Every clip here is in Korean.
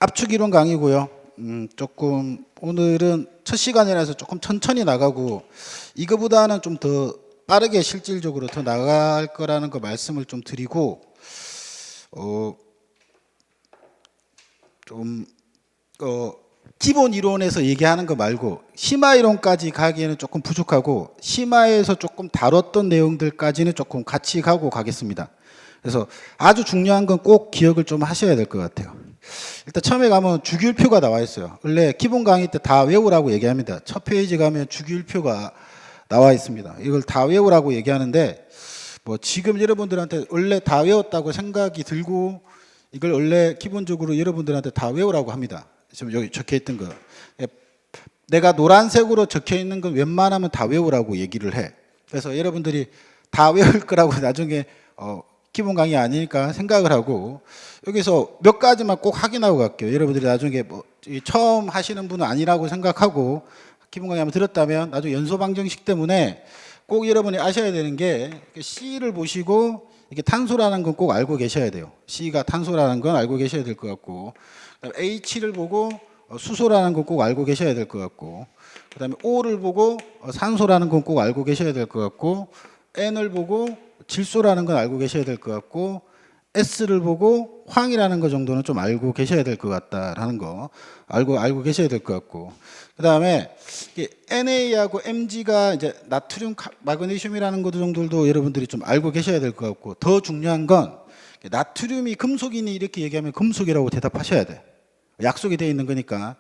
압축 이론 강의고요. 조금 오늘은 첫 시간이라서 조금 천천히 나가고 이거보다는 좀 더 빠르게 실질적으로 더 나갈 거라는 거 말씀을 좀 드리고 기본 이론에서 얘기하는 거 말고 심화 이론까지 가기에는 조금 부족하고 심화에서 조금 다뤘던 내용들까지는 조금 같이 가고 가겠습니다. 그래서 아주 중요한 건 꼭 기억을 좀 하셔야 될 것 같아요. 일단 처음에 가면 주기율표가 나와 있어요. 원래 기본 강의 때 다 외우라고 얘기합니다. 첫 페이지 가면 주기율표가 나와 있습니다. 이걸 다 외우라고 얘기하는데 뭐 지금 여러분들한테 원래 다 외웠다고 생각이 들고 이걸 원래 기본적으로 여러분들한테 다 외우라고 합니다. 지금 여기 적혀 있던 거. 내가 노란색으로 적혀 있는 건 웬만하면 다 외우라고 얘기를 해. 그래서 여러분들이 다 외울 거라고 나중에 기본 강의 아니니까 생각을 하고 여기서 몇 가지만 꼭 확인하고 갈게요. 여러분들이 나중에 뭐 처음 하시는 분은 아니라고 생각하고 기본 강의 한번 들었다면 나중에 연소 방정식 때문에 꼭 여러분이 아셔야 되는 게 C를 보시고 이게 탄소라는 건 꼭 알고 계셔야 돼요. C가 탄소라는 건 알고 계셔야 될 것 같고, 그다음에 H를 보고 수소라는 건 꼭 알고 계셔야 될 것 같고, 그다음에 O를 보고 산소라는 건 꼭 알고 계셔야 될 것 같고, N을 보고 질소라는 건 알고 계셔야 될 것 같고, S를 보고 황이라는 거 정도는 좀 알고 계셔야 될 것 같다라는 거 알고 계셔야 될 것 같고, 그다음에 NA하고 Mg가 이제 나트륨, 마그네슘이라는 것 정도도 여러분들이 좀 알고 계셔야 될 것 같고, 더 중요한 건 나트륨이 금속이니 이렇게 얘기하면 금속이라고 대답하셔야 돼. 약속이 되어 있는 거니까.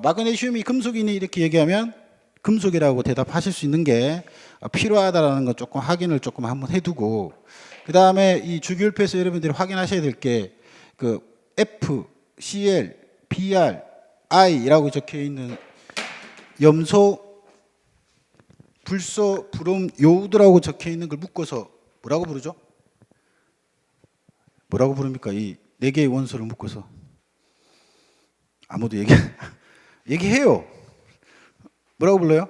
마그네슘이 금속이니 이렇게 얘기하면 금속이라고 대답하실 수 있는 게 필요하다라는 거 조금 확인을 조금 한번 해두고, 그 다음에 이 주기율표에서 여러분들이 확인하셔야 될 게 그 F, Cl, Br, I라고 적혀 있는 염소, 불소, 브롬, 요오드라고 적혀 있는 걸 묶어서 뭐라고 부르죠? 뭐라고 부릅니까? 이 네 개의 원소를 묶어서 아무도 얘기해요. 뭐라고 불러요?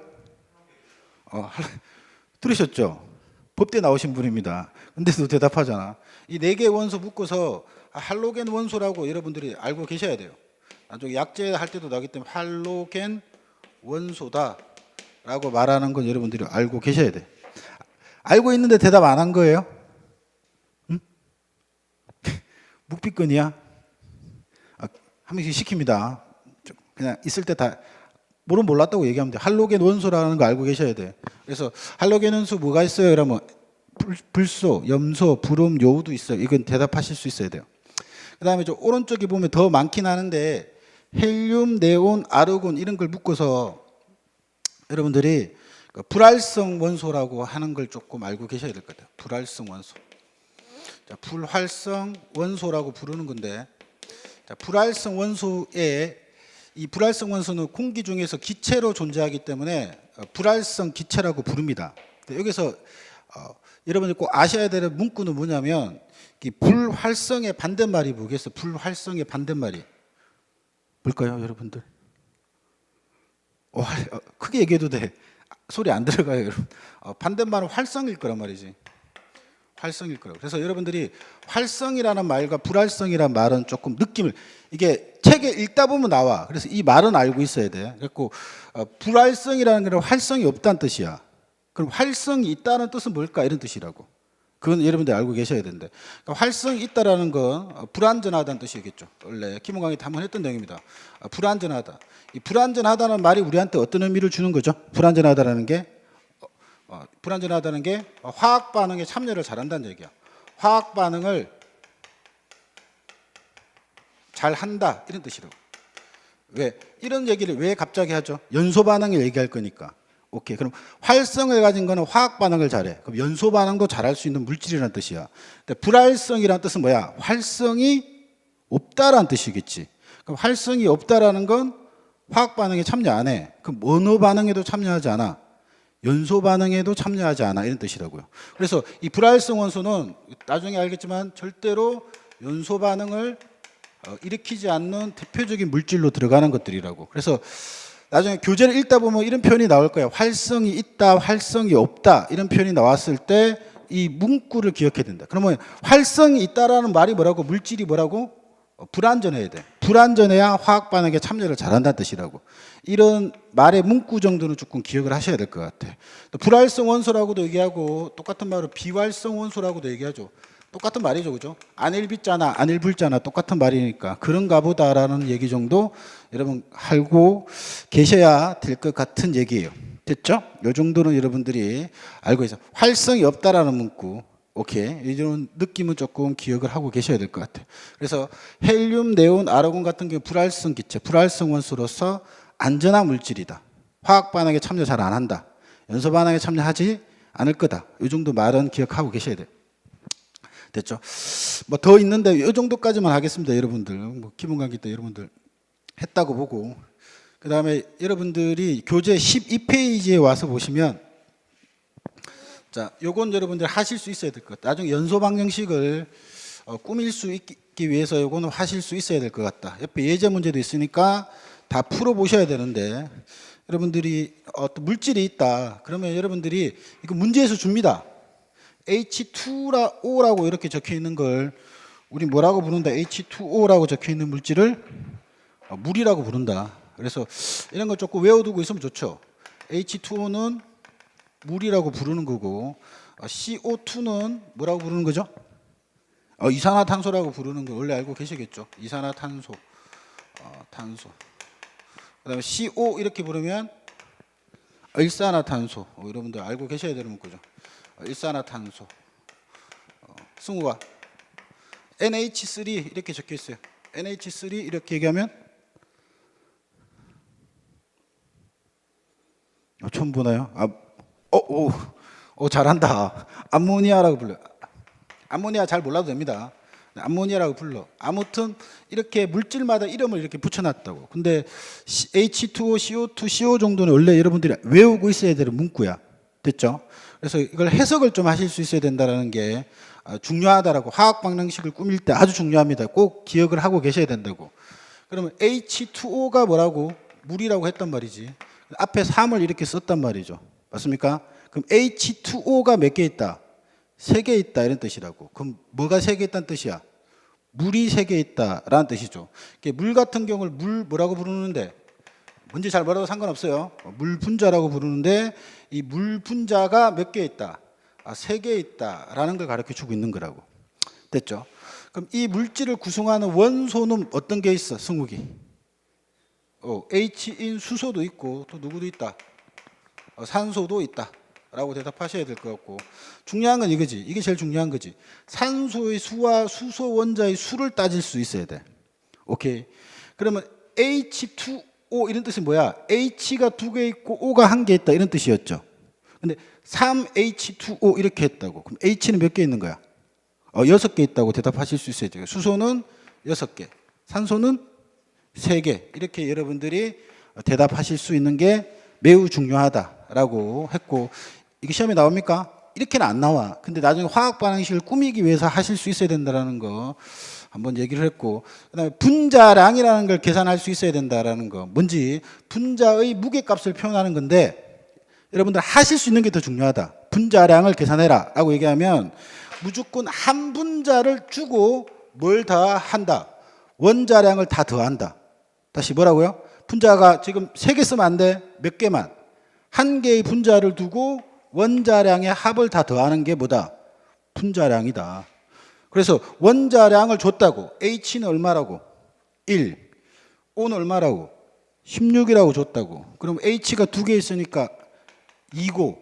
들으셨죠? 법대 나오신 분입니다. 근데도 대답하잖아. 이 네 개의 원소 묶어서 할로겐 원소라고 여러분들이 알고 계셔야 돼요. 나중에 약제 할 때도 나기 때문에 할로겐 원소다라고 말하는 건 여러분들이 알고 계셔야 돼. 알고 있는데 대답 안 한 거예요? 응? 묵비권이야? 한 명씩 시킵니다. 그냥 있을 때 다 모르면 몰랐다고 얘기하면 돼. 할로겐 원소라는 거 알고 계셔야 돼. 그래서 할로겐 원소 뭐가 있어요? 그러면 불소, 염소, 브롬, 요오도 있어요. 이건 대답하실 수 있어야 돼요. 그 다음에 저 오른쪽에 보면 더 많긴 하는데 헬륨, 네온, 아르곤 이런 걸 묶어서 여러분들이 불활성 원소라고 하는 걸 조금 알고 계셔야 될 것 같아요. 불활성 원소. 자, 불활성 원소라고 부르는 건데, 자, 불활성 원소에 이 불활성 원소는 공기 중에서 기체로 존재하기 때문에 불활성 기체라고 부릅니다. 여기서 여러분이 꼭 아셔야 되는 문구는 뭐냐면 이 불활성의 반대말이 뭐겠어? 불활성의 반대말이 뭘까요, 여러분들? 크게 얘기해도 돼. 소리 안 들어가요, 여러분. 반대말은 활성일 거란 말이지. 활성일 거라고. 그래서 여러분들이 활성이라는 말과 불활성이라는 말은 조금 느낌을, 이게 책에 읽다 보면 나와. 그래서 이 말은 알고 있어야 돼. 그래서 불활성이라는 건 활성이 없다는 뜻이야. 그럼 활성이 있다는 뜻은 뭘까? 이런 뜻이라고. 그건 여러분들 알고 계셔야 되는데, 그러니까 활성이 있다라는 건 불완전하다는 뜻이겠죠. 원래 기본 강의 때 한번 했던 내용입니다. 불완전하다. 이 불완전하다는 말이 우리한테 어떤 의미를 주는 거죠? 불완전하다는 게 화학 반응에 참여를 잘한다는 얘기야. 화학 반응을 잘한다 이런 뜻이라고. 왜 이런 얘기를 왜 갑자기 하죠? 연소 반응을 얘기할 거니까. 오케이. 그럼 활성을 가진 거는 화학 반응을 잘해. 그럼 연소 반응도 잘할 수 있는 물질이라는 뜻이야. 근데 불활성이라는 뜻은 뭐야? 활성이 없다라는 뜻이겠지. 그럼 활성이 없다라는 건 화학 반응에 참여 안 해. 그럼 어느 반응에도 참여하지 않아. 연소 반응에도 참여하지 않아 이런 뜻이라고요. 그래서 이 불활성 원소는 나중에 알겠지만 절대로 연소 반응을 일으키지 않는 대표적인 물질로 들어가는 것들이라고. 그래서 나중에 교재를 읽다 보면 이런 표현이 나올 거예요. 활성이 있다, 활성이 없다 이런 표현이 나왔을 때 이 문구를 기억해야 된다. 그러면 활성이 있다라는 말이 뭐라고? 물질이 뭐라고? 불완전해야 돼. 불완전해야 화학 반응에 참여를 잘한다는 뜻이라고. 이런 말의 문구 정도는 조금 기억을 하셔야 될 것 같아요. 또 불활성 원소라고도 얘기하고 똑같은 말로 비활성 원소라고도 얘기하죠. 똑같은 말이죠, 그죠? 안일비자나 안일불자나 똑같은 말이니까 그런가 보다라는 얘기 정도 여러분 알고 계셔야 될 것 같은 얘기예요. 됐죠? 이 정도는 여러분들이 알고 있어요. 활성이 없다라는 문구. 오케이. 이런 느낌은 조금 기억을 하고 계셔야 될 것 같아요. 그래서 헬륨, 네온, 아르곤 같은 경우 불활성 기체, 불활성 원소로서 안전한 물질이다. 화학 반응에 참여 잘 안 한다. 연소 반응에 참여하지 않을 거다. 이 정도 말은 기억하고 계셔야 돼요. 됐죠? 뭐 더 있는데 이 정도까지만 하겠습니다, 여러분들. 뭐 기본 강의 때 여러분들 했다고 보고, 그 다음에 여러분들이 교재 12페이지에 와서 보시면, 자, 요건 여러분들 하실 수 있어야 될 것 같다. 나중에 연소 방정식을 꾸밀 수 있기 위해서 요거는 하실 수 있어야 될 것 같다. 옆에 예제 문제도 있으니까 다 풀어 보셔야 되는데, 여러분들이 어떤 물질이 있다. 그러면 여러분들이 이거 문제에서 줍니다. H2O라고 이렇게 적혀 있는 걸 우리 뭐라고 부른다? H2O라고 적혀 있는 물질을 물이라고 부른다. 그래서 이런 걸 조금 외워두고 있으면 좋죠. H2O는 물이라고 부르는 거고, CO2는 뭐라고 부르는 거죠? 이산화탄소라고 부르는 거 원래 알고 계시겠죠? 이산화탄소, 탄소. 그다음에 CO 이렇게 부르면 일산화탄소. 여러분들 알고 계셔야 되는 거죠. 일산화탄소. 승우가 NH3 이렇게 적혀 있어요. NH3 이렇게 얘기하면 처음 보나요? 잘한다. 암모니아라고 불러요. 암모니아 잘 몰라도 됩니다. 암모니아라고 불러. 아무튼 이렇게 물질마다 이름을 이렇게 붙여놨다고. 근데 H2O, CO2, CO 정도는 원래 여러분들이 외우고 있어야 되는 문구야. 됐죠? 그래서 이걸 해석을 좀 하실 수 있어야 된다는 게 중요하다라고. 화학 방정식을 꾸밀 때 아주 중요합니다. 꼭 기억을 하고 계셔야 된다고. 그러면 H2O가 뭐라고? 물이라고 했단 말이지. 앞에 3을 이렇게 썼단 말이죠. 맞습니까? 그럼 H2O가 몇 개 있다? 3개 있다 이런 뜻이라고. 그럼 뭐가 3개 있다는 뜻이야? 물이 3개 있다라는 뜻이죠. 물 같은 경우를 물 뭐라고 부르는데, 뭔지 잘 몰라도 상관없어요. 물 분자라고 부르는데 이 물 분자가 몇 개 있다? 3개 있다라는 걸 가르쳐 주고 있는 거라고. 됐죠? 그럼 이 물질을 구성하는 원소는 어떤 게 있어? 승욱이. H인 수소도 있고 또 누구도 있다? 산소도 있다 라고 대답하셔야 될 것 같고, 중요한 건 이거지. 이게 제일 중요한 거지. 산소의 수와 수소 원자의 수를 따질 수 있어야 돼. 오케이. 그러면 H2O 이런 뜻이 뭐야? H가 2개 있고 O가 1개 있다 이런 뜻이었죠. 근데 3H2O 이렇게 했다고. 그럼 H는 몇 개 있는 거야? 6개 있다고 대답하실 수 있어야 돼요. 수소는 6개, 산소는 3개. 이렇게 여러분들이 대답하실 수 있는 게 매우 중요하다라고 했고, 이게 시험에 나옵니까? 이렇게는 안 나와. 근데 나중에 화학 반응식을 꾸미기 위해서 하실 수 있어야 된다는 거 한번 얘기를 했고, 그다음에 분자량이라는 걸 계산할 수 있어야 된다라는 거. 뭔지 분자의 무게값을 표현하는 건데, 여러분들 하실 수 있는 게 더 중요하다. 분자량을 계산해라 라고 얘기하면 무조건 한 분자를 주고 뭘 다 한다? 원자량을 다 더한다. 다시 뭐라고요? 분자가 지금 3개 쓰면 안 돼. 몇 개만. 1개의 분자를 두고 원자량의 합을 다 더하는 게 뭐다? 분자량이다. 그래서 원자량을 줬다고. H는 얼마라고? 1. O는 얼마라고? 16이라고 줬다고. 그럼 H가 2개 있으니까 2고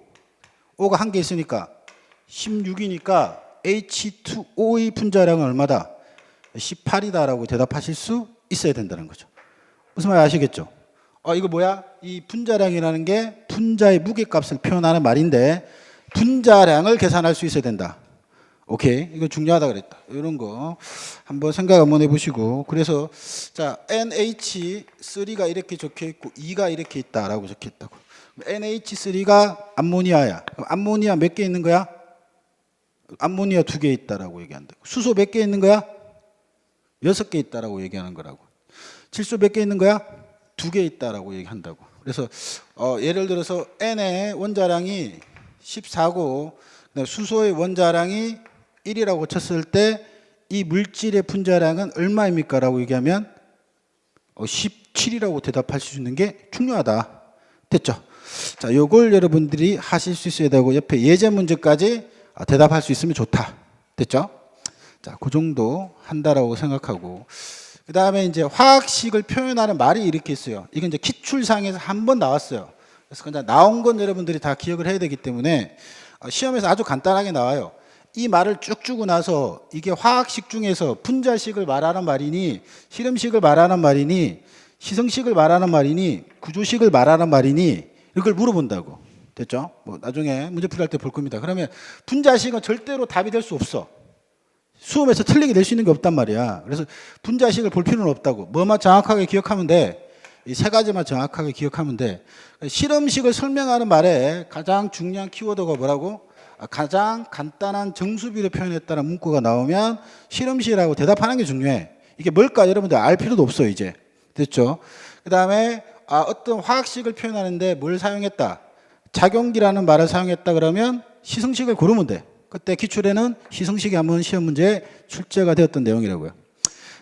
O가 1개 있으니까 16이니까 H2O의 분자량은 얼마다? 18이다라고 대답하실 수 있어야 된다는 거죠. 무슨 말 아시겠죠? 이거 뭐야? 이 분자량이라는 게 분자의 무게값을 표현하는 말인데, 분자량을 계산할 수 있어야 된다. 오케이. 이거 중요하다 그랬다. 이런 거 한번 생각 한번 해보시고. 그래서 자, NH3가 이렇게 적혀 있고 2가 이렇게 있다라고 적혀 있다고. NH3가 암모니아야. 그럼 암모니아 몇 개 있는 거야? 암모니아 2개 있다라고 얘기한다고. 수소 몇 개 있는 거야? 6개 있다라고 얘기하는 거라고. 질소 몇 개 있는 거야? 2개 있다라고 얘기한다고. 그래서 예를 들어서 N의 원자량이 14고 수소의 원자량이 1이라고 쳤을 때 이 물질의 분자량은 얼마입니까? 라고 얘기하면 17이라고 대답할 수 있는 게 중요하다. 됐죠? 자, 요걸 여러분들이 하실 수 있어야 되고 옆에 예제 문제까지 대답할 수 있으면 좋다. 됐죠? 자, 그 정도 한다라고 생각하고 그 다음에 이제 화학식을 표현하는 말이 이렇게 있어요. 이건 이제 기출상에서 한 번 나왔어요. 그래서 그냥 나온 건 여러분들이 다 기억을 해야 되기 때문에 시험에서 아주 간단하게 나와요. 이 말을 쭉 주고 나서 이게 화학식 중에서 분자식을 말하는 말이니 실험식을 말하는 말이니 시성식을 말하는 말이니 구조식을 말하는 말이니 이걸 물어본다고. 됐죠? 뭐 나중에 문제풀이 할 때 볼 겁니다. 그러면 분자식은 절대로 답이 될 수 없어. 수험에서 틀리게 될 수 있는 게 없단 말이야. 그래서 분자식을 볼 필요는 없다고. 뭐만 정확하게 기억하면 돼. 이 세 가지만 정확하게 기억하면 돼. 실험식을 설명하는 말에 가장 중요한 키워드가 뭐라고? 가장 간단한 정수비로 표현했다는 문구가 나오면 실험식이라고 대답하는 게 중요해. 이게 뭘까 여러분들 알 필요도 없어 이제. 됐죠? 그 다음에 어떤 화학식을 표현하는데 뭘 사용했다? 작용기라는 말을 사용했다 그러면 시성식을 고르면 돼. 그때 기출에는 시성식이 한번 시험 문제에 출제가 되었던 내용이라고요.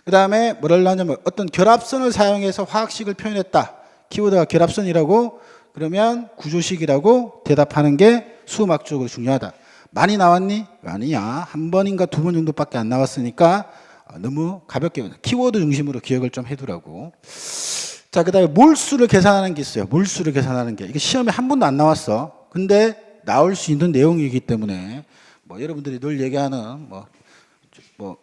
그 다음에 뭐를 하냐면 어떤 결합선을 사용해서 화학식을 표현했다. 키워드가 결합선이라고 그러면 구조식이라고 대답하는 게 수학적으로 중요하다. 많이 나왔니? 아니야. 한 번인가 두 번 정도밖에 안 나왔으니까 너무 가볍게 키워드 중심으로 기억을 좀 해두라고. 자, 그 다음에 몰수를 계산하는 게 있어요. 몰수를 계산하는 게. 이게 시험에 한 번도 안 나왔어. 근데 나올 수 있는 내용이기 때문에 뭐 여러분들이 늘 얘기하는 뭐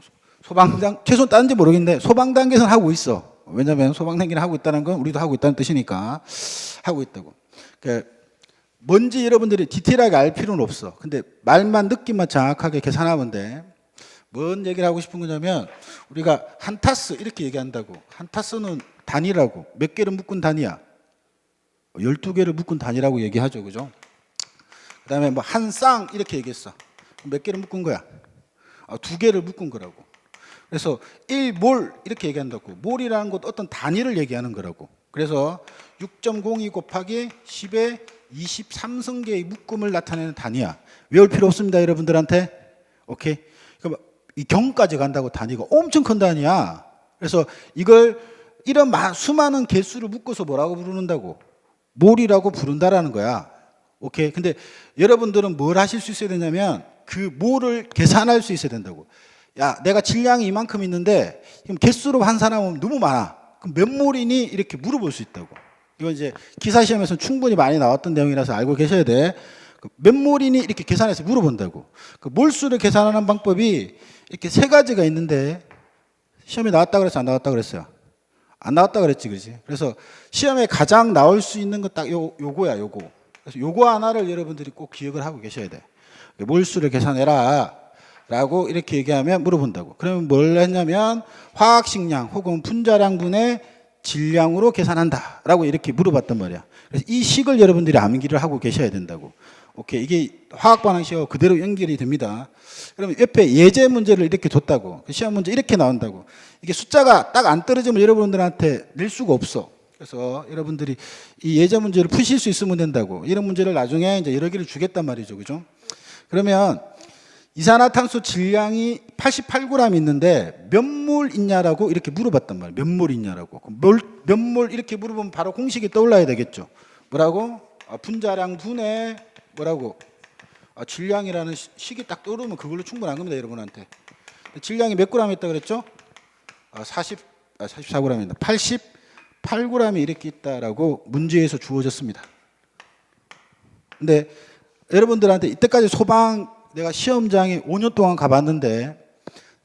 소방당 최소한 다른지 모르겠는데 소방단계에서는 하고 있어. 왜냐하면 소방단계를 하고 있다는 건 우리도 하고 있다는 뜻이니까 하고 있다고. 그러니까 뭔지 여러분들이 디테일하게 알 필요는 없어. 근데 말만 느낌만 정확하게 계산하면 돼. 뭔 얘기를 하고 싶은 거냐면 우리가 한 타스 이렇게 얘기한다고. 한 타스는 단위라고. 몇 개를 묶은 단위야? 12개를 묶은 단위라고 얘기하죠. 그죠? 그 다음에 뭐 한 쌍 이렇게 얘기했어. 몇 개를 묶은 거야? 2개를 묶은 거라고. 그래서 1몰 이렇게 얘기한다고. 몰이라는 것도 어떤 단위를 얘기하는 거라고. 그래서 6.02 곱하기 10의 23승계의 묶음을 나타내는 단위야. 외울 필요 없습니다. 여러분들한테. 오케이? 그럼 이 경까지 간다고 단위가 엄청 큰 단위야. 그래서 이걸 이런 수많은 개수를 묶어서 뭐라고 부르는다고? 몰이라고 부른다라는 거야. 오케이? 근데 여러분들은 뭘 하실 수 있어야 되냐면 그 몰을 계산할 수 있어야 된다고. 야, 내가 질량이 이만큼 있는데 그럼 개수로 환산하면 너무 많아. 그럼 몇 몰이니? 이렇게 물어볼 수 있다고. 이건 이제 기사 시험에서 충분히 많이 나왔던 내용이라서 알고 계셔야 돼. 몇 몰이니? 이렇게 계산해서 물어본다고. 그 몰수를 계산하는 방법이 이렇게 세 가지가 있는데 시험에 나왔다 그랬어? 안 나왔다 그랬어요? 안 나왔다 그랬지, 그렇지? 그래서 시험에 가장 나올 수 있는 건 딱 요거야, 요거. 그래서 요거 하나를 여러분들이 꼭 기억을 하고 계셔야 돼. 몰수를 계산해라 라고 이렇게 얘기하면 물어본다고. 그러면 뭘 했냐면 화학식량 혹은 분자량분의 질량으로 계산한다 라고 이렇게 물어봤단 말이야. 그래서 이 식을 여러분들이 암기를 하고 계셔야 된다고. 오케이. 이게 화학반응식하고 그대로 연결이 됩니다. 그러면 옆에 예제 문제를 이렇게 줬다고. 시험 문제 이렇게 나온다고. 이게 숫자가 딱 안 떨어지면 여러분들한테 낼 수가 없어. 그래서 여러분들이 이 예제 문제를 푸실 수 있으면 된다고. 이런 문제를 나중에 이제 여러 개를 주겠단 말이죠. 그죠? 그러면 이산화탄소 질량이 88g 있는데 몇 몰 있냐라고 이렇게 물어봤단 말이에요. 몇 몰 있냐라고. 몇 몰 이렇게 물어보면 바로 공식이 떠올라야 되겠죠. 뭐라고? 분자량 분의 뭐라고? 질량이라는 식이 딱 떠오르면 그걸로 충분한 겁니다. 여러분한테. 질량이 몇 g 있다 그랬죠? 44g입니다. 88g이 이렇게 있다라고 문제에서 주어졌습니다. 근데 여러분들한테 이때까지 소방 내가 시험장에 5년 동안 가봤는데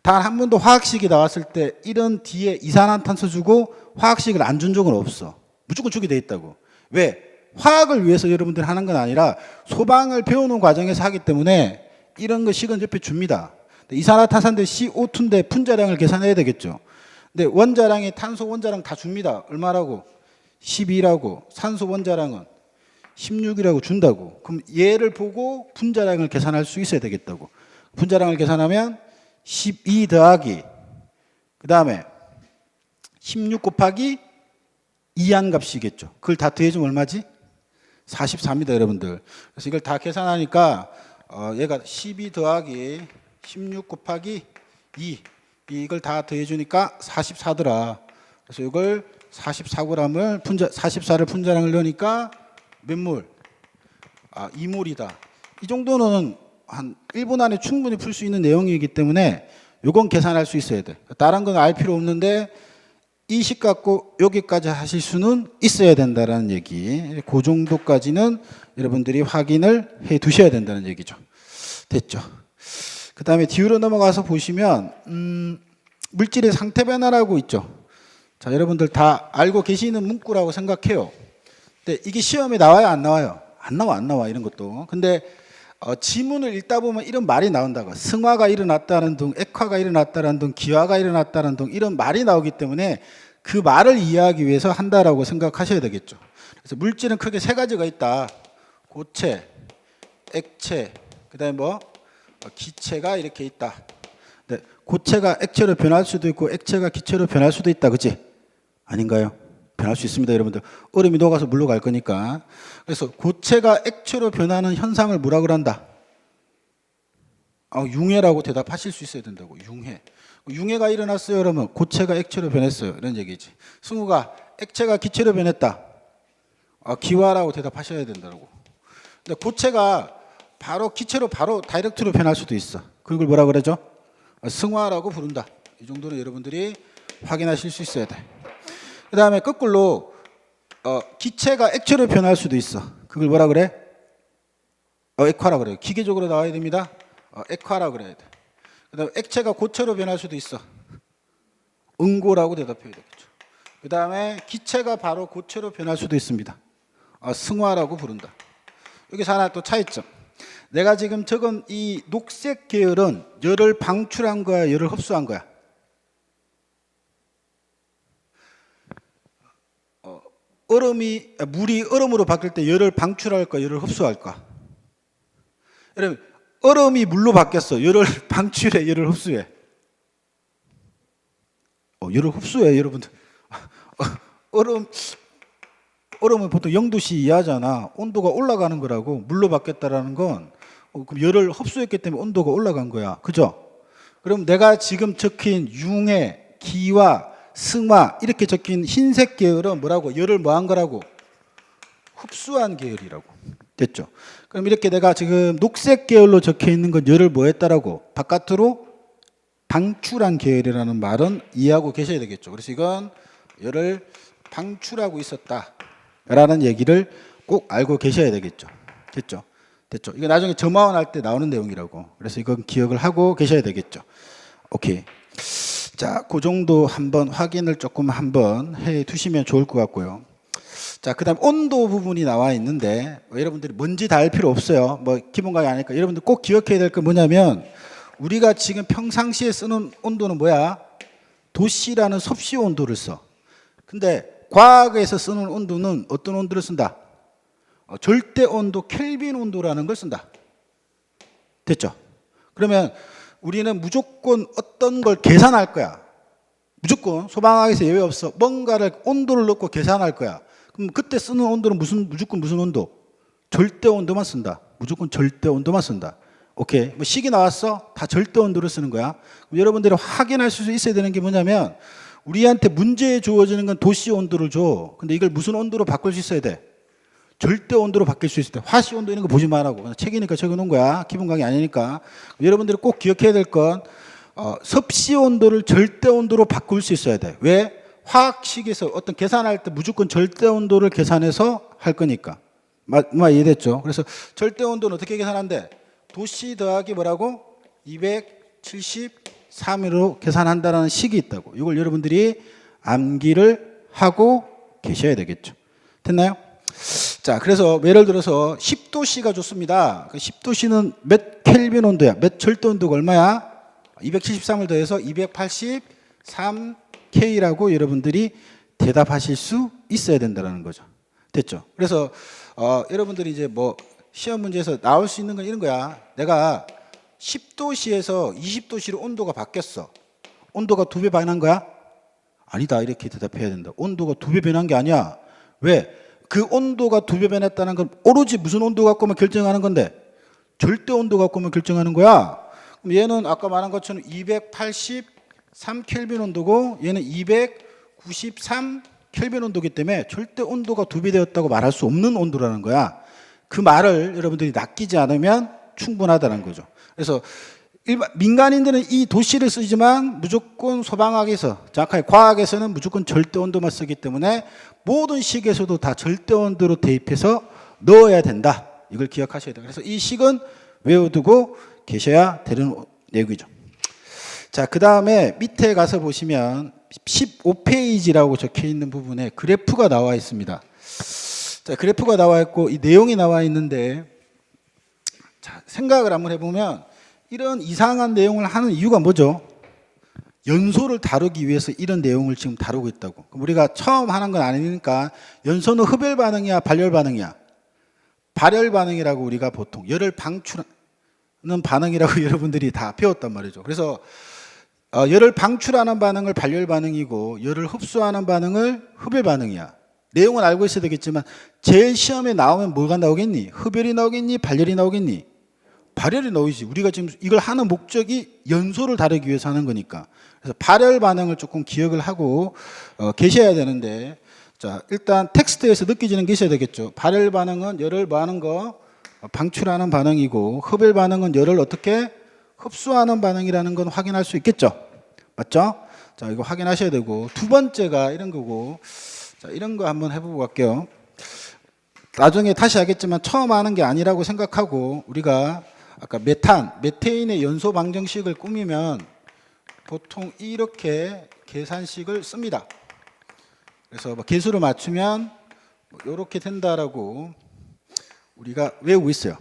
단 한 번도 화학식이 나왔을 때 이런 뒤에 이산화탄소 주고 화학식을 안 준 적은 없어. 무조건 주게 돼 있다고. 왜? 화학을 위해서 여러분들 하는 건 아니라 소방을 배우는 과정에서 하기 때문에 이런 거 식은 옆에 줍니다. 이산화탄소인데 CO2인데 분자량을 계산해야 되겠죠. 근데 원자량이 탄소 원자량 다 줍니다. 얼마라고? 12라고. 산소 원자량은 16이라고 준다고. 그럼 얘를 보고 분자량을 계산할 수 있어야 되겠다고. 분자량을 계산하면 12 더하기 그 다음에 16 곱하기 2한 값이겠죠. 그걸 다 더해주면 얼마지? 44입니다, 여러분들. 그래서 이걸 다 계산하니까 얘가 12 더하기 16 곱하기 2 이걸 다 더해주니까 44더라. 그래서 이걸 44g을 44를 분자량을 넣으니까 몇 몰? 2몰이다. 이 정도는 한 1분 안에 충분히 풀 수 있는 내용이기 때문에 요건 계산할 수 있어야 돼. 다른 건 알 필요 없는데 이 식 갖고 여기까지 하실 수는 있어야 된다라는 얘기. 그 정도까지는 여러분들이 확인을 해 두셔야 된다는 얘기죠. 됐죠? 그 다음에 뒤로 넘어가서 보시면 물질의 상태 변화라고 있죠. 자, 여러분들 다 알고 계시는 문구라고 생각해요. 근데 이게 시험에 나와요, 안 나와요? 안 나와 이런 것도. 근데 지문을 읽다 보면 이런 말이 나온다고. 승화가 일어났다는 등, 액화가 일어났다는 등, 기화가 일어났다는 등 이런 말이 나오기 때문에 그 말을 이해하기 위해서 한다라고 생각하셔야 되겠죠. 그래서 물질은 크게 세 가지가 있다. 고체, 액체, 그다음에 뭐 기체가 이렇게 있다. 네, 고체가 액체로 변할 수도 있고 액체가 기체로 변할 수도 있다. 그치? 아닌가요? 변할 수 있습니다, 여러분들. 얼음이 녹아서 물로 갈 거니까. 그래서 고체가 액체로 변하는 현상을 뭐라 그런다? 융해라고 대답하실 수 있어야 된다고. 융해. 융해가 일어났어요, 그러면 고체가 액체로 변했어요. 이런 얘기지. 승우가 액체가 기체로 변했다. 기화라고 대답하셔야 된다고. 근데 고체가 바로 기체로 바로 다이렉트로 변할 수도 있어. 그걸 뭐라 그러죠? 승화라고 부른다. 이 정도는 여러분들이 확인하실 수 있어야 돼. 그 다음에 거꾸로 기체가 액체로 변할 수도 있어. 그걸 뭐라 그래? 액화라 그래요. 기계적으로 나와야 됩니다. 액화라 그래야 돼. 그 다음에 액체가 고체로 변할 수도 있어. 응고라고 대답해야 되겠죠. 그 다음에 기체가 바로 고체로 변할 수도 있습니다. 승화라고 부른다. 여기서 하나 또 차이점. 내가 지금 적은 이 녹색 계열은 열을 방출한 거야, 열을 흡수한 거야? 물이 얼음으로 바뀔 때 열을 방출할까, 열을 흡수할까? 여러분, 얼음이 물로 바뀌었어. 열을 방출해, 열을 흡수해? 열을 흡수해, 여러분들. 얼음은 보통 0도씨 이하잖아. 온도가 올라가는 거라고. 물로 바뀌었다라는 건 그럼 열을 흡수했기 때문에 온도가 올라간 거야. 그죠? 그럼 내가 지금 적힌 융해, 기화, 승화 이렇게 적힌 흰색 계열은 뭐라고? 열을 뭐 한 거라고? 흡수한 계열이라고. 됐죠? 그럼 이렇게 내가 지금 녹색 계열로 적혀 있는 건 열을 뭐 했다라고? 바깥으로 방출한 계열이라는 말은 이해하고 계셔야 되겠죠. 그래서 이건 열을 방출하고 있었다라는 얘기를 꼭 알고 계셔야 되겠죠. 됐죠? 됐죠? 이거 나중에 점화원 할 때 나오는 내용이라고. 그래서 이건 기억을 하고 계셔야 되겠죠. 오케이. 자, 그 정도 한번 확인을 조금 한번 해 두시면 좋을 것 같고요. 자, 그 다음 온도 부분이 나와 있는데 여러분들이 뭔지 다 알 필요 없어요. 뭐 기본 강의 아니까 여러분들 꼭 기억해야 될 건 뭐냐면 우리가 지금 평상시에 쓰는 온도는 뭐야? 도시라는 섭씨 온도를 써. 근데 과학에서 쓰는 온도는 어떤 온도를 쓴다? 절대 온도 켈빈 온도라는 걸 쓴다. 됐죠? 그러면 우리는 무조건 어떤 걸 계산할 거야. 무조건 소방학에서 예외 없어. 뭔가를 온도를 넣고 계산할 거야. 그럼 그때 쓰는 온도는 무조건 무슨 온도? 절대 온도만 쓴다. 무조건 절대 온도만 쓴다. 오케이. 뭐 식이 나왔어? 다 절대 온도를 쓰는 거야. 그럼 여러분들이 확인할 수 있어야 되는 게 뭐냐면 우리한테 문제에 주어지는 건 도시 온도를 줘. 근데 이걸 무슨 온도로 바꿀 수 있어야 돼? 절대 온도로 바뀔 수 있을 때 화씨 온도 이런 거 보지 말라고. 그냥 책이니까 적어놓은 거야. 기본 강의 아니니까. 여러분들이 꼭 기억해야 될 건 섭씨 온도를 절대 온도로 바꿀 수 있어야 돼. 왜? 화학식에서 어떤 계산할 때 무조건 절대 온도를 계산해서 할 거니까. 이해됐죠? 그래서 절대 온도는 어떻게 계산한대? 도씨 더하기 뭐라고? 273으로 계산한다는 식이 있다고. 이걸 여러분들이 암기를 하고 계셔야 되겠죠. 됐나요? 자, 그래서 예를 들어서 10도씨가 좋습니다. 10도씨는 몇 켈빈 온도야? 몇 절대 온도가 얼마야? 273을 더해서 283K라고 여러분들이 대답하실 수 있어야 된다는 거죠. 됐죠? 그래서 여러분들이 이제 뭐 시험 문제에서 나올 수 있는 건 이런 거야. 내가 10도씨에서 20도씨로 온도가 바뀌었어. 온도가 2배 변한 거야? 아니다. 이렇게 대답해야 된다. 온도가 2배 변한 게 아니야. 왜? 그 온도가 2배 변했다는 건 오로지 무슨 온도 갖고만 결정하는 건데? 절대 온도 갖고만 결정하는 거야. 그럼 얘는 아까 말한 것처럼 283 켈빈 온도고 얘는 293 켈빈 온도기 때문에 절대 온도가 2배 되었다고 말할 수 없는 온도라는 거야. 그 말을 여러분들이 낚이지 않으면 충분하다는 거죠. 그래서 민간인들은 이 도시를 쓰지만 무조건 소방학에서, 정확하게 과학에서는 무조건 절대 온도만 쓰기 때문에 모든 식에서도 다 절대 온도로 대입해서 넣어야 된다. 이걸 기억하셔야 돼요. 그래서 이 식은 외워두고 계셔야 되는 내용이죠. 자, 그 다음에 밑에 가서 보시면 15페이지라고 적혀 있는 부분에 그래프가 나와 있습니다. 자, 그래프가 나와 있고 이 내용이 나와 있는데, 자, 생각을 한번 해보면 이런 이상한 내용을 하는 이유가 뭐죠? 연소를 다루기 위해서 이런 내용을 지금 다루고 있다고. 그럼 우리가 처음 하는 건 아니니까 연소는 흡열 반응이야, 발열 반응이야? 발열 반응이라고 우리가 보통 열을 방출하는 반응이라고 여러분들이 다 배웠단 말이죠. 그래서 열을 방출하는 반응을 발열 반응이고 열을 흡수하는 반응을 흡열 반응이야. 내용은 알고 있어야 되겠지만 제일 시험에 나오면 뭐가 나오겠니? 흡열이 나오겠니? 발열이 나오겠니? 발열이 나오지. 우리가 지금 이걸 하는 목적이 연소를 다루기 위해서 하는 거니까. 그래서 발열 반응을 조금 기억을 하고 계셔야 되는데, 자, 일단 텍스트에서 느껴지는 게 있어야 되겠죠. 발열 반응은 열을 뭐 하는 거? 방출하는 반응이고, 흡열 반응은 열을 어떻게 흡수하는 반응이라는 건 확인할 수 있겠죠. 맞죠? 자, 이거 확인하셔야 되고, 두 번째가 이런 거고, 자, 이런 거 한번 해보고 갈게요. 나중에 다시 하겠지만 처음 하는 게 아니라고 생각하고, 우리가 아까 메테인의 연소 방정식을 꾸미면 보통 이렇게 계산식을 씁니다. 그래서 뭐 개수를 맞추면 이렇게 된다라고 우리가 외우고 있어요.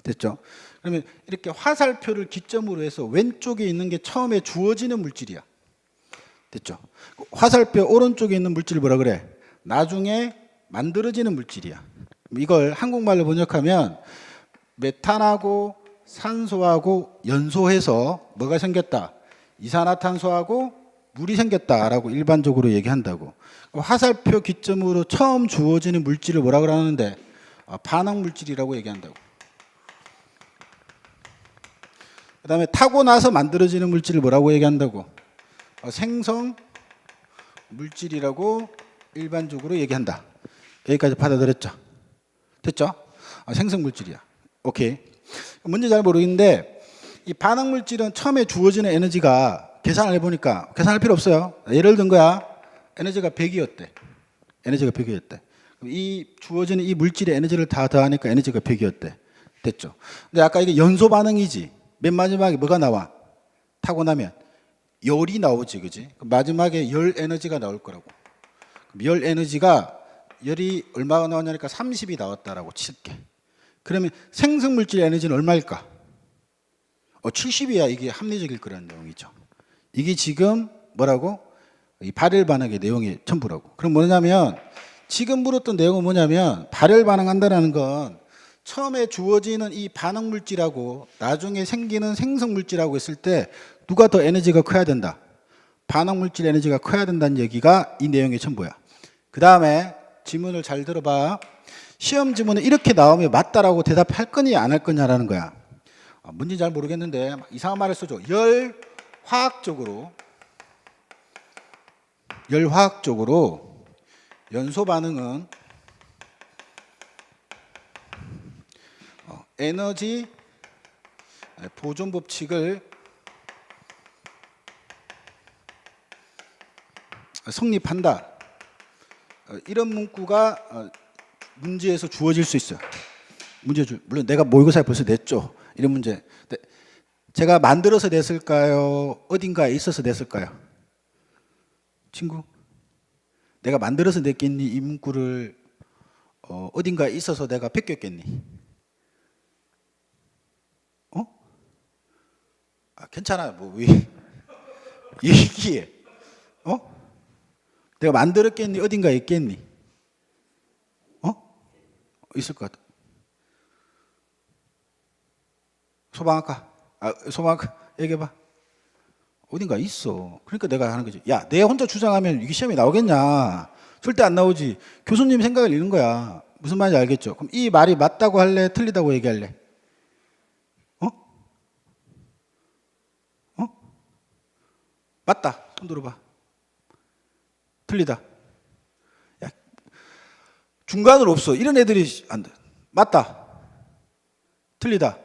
됐죠? 그러면 이렇게 화살표를 기점으로 해서 왼쪽에 있는 게 처음에 주어지는 물질이야. 됐죠? 화살표 오른쪽에 있는 물질을 뭐라 그래? 나중에 만들어지는 물질이야. 이걸 한국말로 번역하면 메탄하고 산소하고 연소해서 뭐가 생겼다? 이산화탄소하고 물이 생겼다라고 일반적으로 얘기한다고. 화살표 기점으로 처음 주어지는 물질을 뭐라 그러는데 반응 물질이라고 얘기한다고. 그 다음에 타고 나서 만들어지는 물질을 뭐라고 얘기한다고? 생성 물질이라고 일반적으로 얘기한다. 여기까지 받아들였죠? 됐죠? 생성 물질이야. 오케이. 뭔지 잘 모르겠는데 이 반응 물질은 처음에 주어지는 에너지가 계산을 해보니까 계산할 필요 없어요. 예를 든 거야. 에너지가 100이었대. 에너지가 100이었대. 이 주어지는 이 물질의 에너지를 다 더하니까 에너지가 100이었대. 됐죠? 근데 아까 이게 연소 반응이지. 맨 마지막에 뭐가 나와? 타고 나면 열이 나오지, 그지? 마지막에 열 에너지가 나올 거라고. 열 에너지가 열이 얼마가 나왔냐니까 30이 나왔다라고 칠게. 그러면 생성물질 에너지는 얼마일까? 70이야. 이게 합리적일 거라는 내용이죠. 이게 지금 뭐라고? 이 발열 반응의 내용이 전부라고. 그럼 뭐냐면 지금 물었던 내용은 뭐냐면 발열 반응한다는 건 처음에 주어지는 이 반응 물질하고 나중에 생기는 생성 물질하고 있을 때 누가 더 에너지가 커야 된다? 반응 물질 에너지가 커야 된다는 얘기가 이 내용의 전부야. 그 다음에 지문을 잘 들어봐. 시험 지문은 이렇게 나오면 맞다라고 대답할 거니 안 할 거냐라는 거야. 뭔지 잘 모르겠는데 이상한 말을 써줘. 열화학적으로 연소 반응은 에너지 보존 법칙을 성립한다. 이런 문구가 문제에서 주어질 수 있어요. 물론 내가 모의고사에 벌써 냈죠. 이런 문제. 제가 만들어서 냈을까요? 어딘가에 있어서 냈을까요? 친구? 내가 만들어서 냈겠니? 이 문구를 어딘가에 있어서 내가 베꼈겠니? 괜찮아. 뭐 왜 얘기해? 내가 만들었겠니? 어딘가에 있겠니? 있을 것 같아. 소방학과 얘기해봐. 어딘가 있어. 그러니까 내가 하는 거지. 야, 내 혼자 주장하면 이게 시험에 나오겠냐? 절대 안 나오지. 교수님 생각을 잃은 거야. 무슨 말인지 알겠죠? 그럼 이 말이 맞다고 할래? 틀리다고 얘기할래? 맞다. 손 들어봐. 틀리다. 중간으로 없어. 이런 애들이 안 돼. 맞다. 틀리다.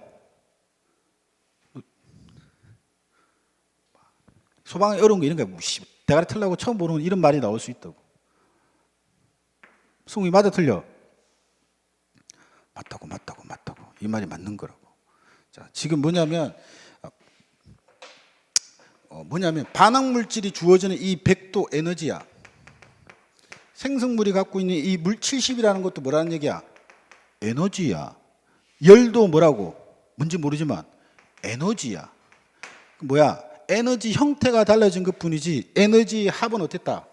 소방이 어려운 거 이런 거야. 대가리 틀라고 처음 보는 이런 말이 나올 수 있다고. 승욱이 맞아 틀려? 맞다고. 이 말이 맞는 거라고. 자, 지금 뭐냐면 반응물질이 주어지는 이 100도 에너지야. 생성물이 갖고 있는 이 물 70이라는 것도 뭐라는 얘기야? 에너지야. 열도 뭐라고? 뭔지 모르지만 에너지야. 뭐야? 에너지 형태가 달라진 것 뿐이지 에너지 합은 어땠다?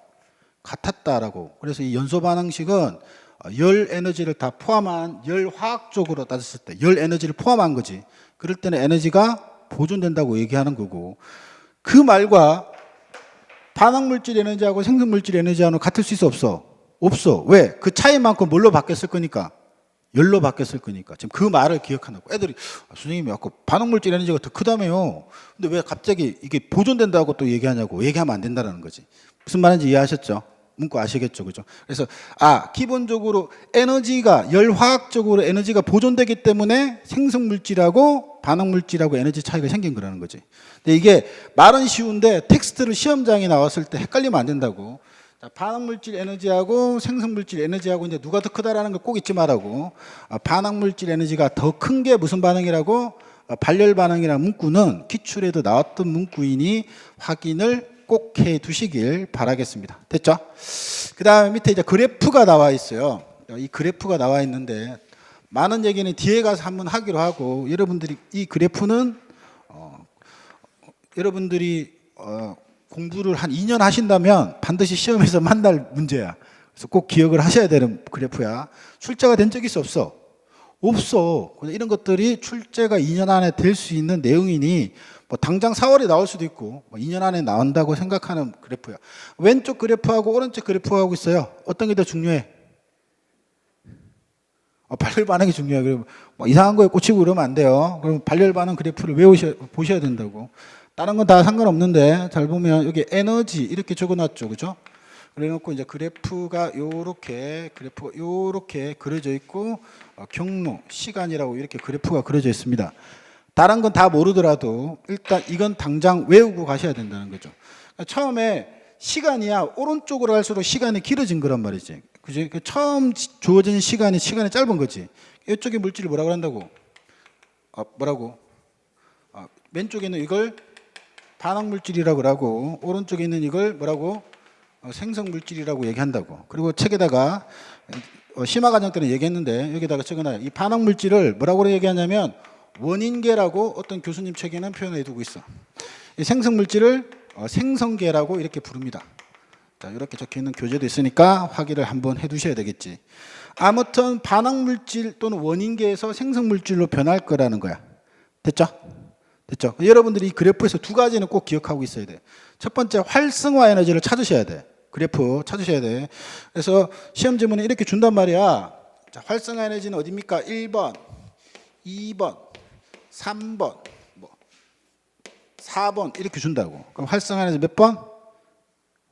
같았다라고. 그래서 이 연소 반응식은 열 에너지를 다 포함한 열 화학적으로 따졌을 때 열 에너지를 포함한 거지. 그럴 때는 에너지가 보존된다고 얘기하는 거고, 그 말과 반응물질 에너지하고 생성물질 에너지하고는 같을 수 있어 없어? 없어. 왜? 그 차이만큼 뭘로 바뀌었을 거니까? 열로 바뀌었을 거니까. 지금 그 말을 기억하라고. 애들이 선생님이 아까 반응물질 에너지가 더 크다며요. 근데 왜 갑자기 이게 보존된다고 또 얘기하냐고. 얘기하면 안 된다는 거지. 무슨 말인지 이해하셨죠? 문구 아시겠죠? 그죠? 그래서 기본적으로 에너지가 열화학적으로 에너지가 보존되기 때문에 생성물질하고 반응물질하고 에너지 차이가 생긴 거라는 거지. 근데 이게 말은 쉬운데 텍스트를 시험장에 나왔을 때 헷갈리면 안 된다고. 자, 반응물질 에너지하고 생성물질 에너지하고 이제 누가 더 크다라는 걸 꼭 잊지 말라고. 반응물질 에너지가 더 큰 게 무슨 반응이라고? 발열 반응이라는 문구는 기출에도 나왔던 문구이니 확인을 꼭 해 두시길 바라겠습니다. 됐죠? 그 다음에 밑에 이제 그래프가 나와 있어요. 이 그래프가 나와 있는데 많은 얘기는 뒤에 가서 한번 하기로 하고, 여러분들이 이 그래프는 여러분들이 공부를 한 2년 하신다면 반드시 시험에서 만날 문제야. 그래서 꼭 기억을 하셔야 되는 그래프야. 출제가 된 적이 있어 없어? 없어. 이런 것들이 출제가 2년 안에 될 수 있는 내용이니 뭐 당장 4월에 나올 수도 있고 뭐 2년 안에 나온다고 생각하는 그래프야. 왼쪽 그래프하고 오른쪽 그래프하고 있어요. 어떤 게 더 중요해? 발열 반응이 중요해. 그럼 뭐 이상한 거에 꽂히고 그러면 안 돼요. 그럼 발열 반응 그래프를 보셔야 된다고. 다른 건 다 상관없는데 잘 보면 여기 에너지 이렇게 적어놨죠, 그죠? 그래놓고 이제 그래프가 요렇게 그려져 있고 경로, 시간이라고 이렇게 그래프가 그려져 있습니다. 다른 건 다 모르더라도 일단 이건 당장 외우고 가셔야 된다는 거죠. 그러니까 처음에 시간이야 오른쪽으로 갈수록 시간이 길어진 거란 말이지. 그지? 처음 주어진 시간이 짧은 거지. 이쪽에 물질을 뭐라고 한다고? 왼쪽에 있는 이걸 반응물질이라고 하고 오른쪽에 있는 이걸 뭐라고? 생성물질이라고 얘기한다고. 그리고 책에다가 심화 과정 때는 얘기했는데 여기다가 적어놔요. 이 반응물질을 뭐라고 얘기하냐면 원인계라고 어떤 교수님 책에는 표현해 두고 있어. 이 생성물질을 생성계라고 이렇게 부릅니다. 자, 이렇게 적혀 있는 교재도 있으니까 확인을 한번 해 두셔야 되겠지. 아무튼 반응물질 또는 원인계에서 생성물질로 변할 거라는 거야. 됐죠? 여러분들이 이 그래프에서 두 가지는 꼭 기억하고 있어야 돼. 첫 번째, 활성화 에너지를 찾으셔야 돼. 그래프 찾으셔야 돼. 그래서 시험 지문에 이렇게 준단 말이야. 자, 활성화 에너지는 어디입니까? 1번, 2번, 3번, 4번 이렇게 준다고. 그럼 활성화 에너지 몇 번?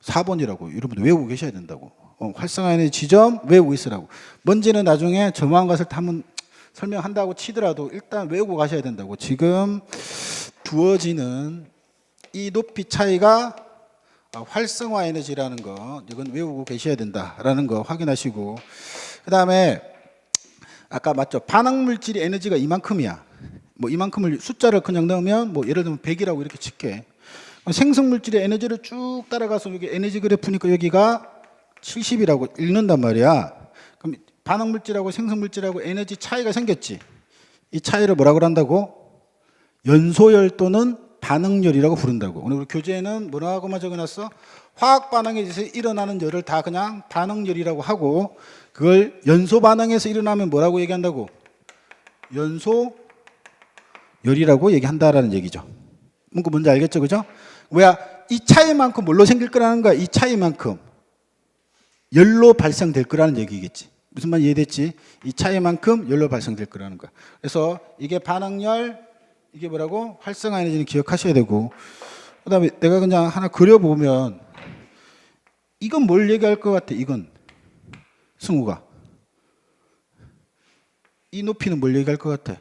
4번이라고. 여러분들 외우고 계셔야 된다고. 활성화 에너지 지점 외우고 있으라고. 뭔지는 나중에 점화한 것을 한번 설명한다고 치더라도 일단 외우고 가셔야 된다고. 지금 두어지는 이 높이 차이가 활성화 에너지라는 거, 이건 외우고 계셔야 된다라는 거 확인하시고, 그 다음에 아까 맞죠? 반응물질의 에너지가 이만큼이야. 뭐 이만큼을 숫자를 그냥 넣으면 뭐 예를 들면 100이라고 이렇게 칠게. 생성물질의 에너지를 쭉 따라가서 여기 에너지 그래프니까 여기가 70이라고 읽는단 말이야. 그럼 반응물질하고 생성물질하고 에너지 차이가 생겼지. 이 차이를 뭐라고 한다고? 연소열 또는 반응열이라고 부른다고. 오늘 우리 교재에는 뭐라고만 적어놨어? 화학 반응에 의해서 일어나는 열을 다 그냥 반응열이라고 하고, 그걸 연소 반응에서 일어나면 뭐라고 얘기한다고? 연소열이라고 얘기한다라는 얘기죠. 문구 뭔지 알겠죠, 그죠? 뭐야? 이 차이만큼 뭘로 생길 거라는 거야? 이 차이만큼 열로 발생될 거라는 얘기겠지. 무슨 말 이해됐지? 이 차이만큼 열로 발생될 거라는 거야. 그래서 이게 반응열, 이게 뭐라고? 활성화 에너지는 기억하셔야 되고, 그 다음에 내가 그냥 하나 그려보면 이건 뭘 얘기할 것 같아? 이건 승우가 이 높이는 뭘 얘기할 것 같아?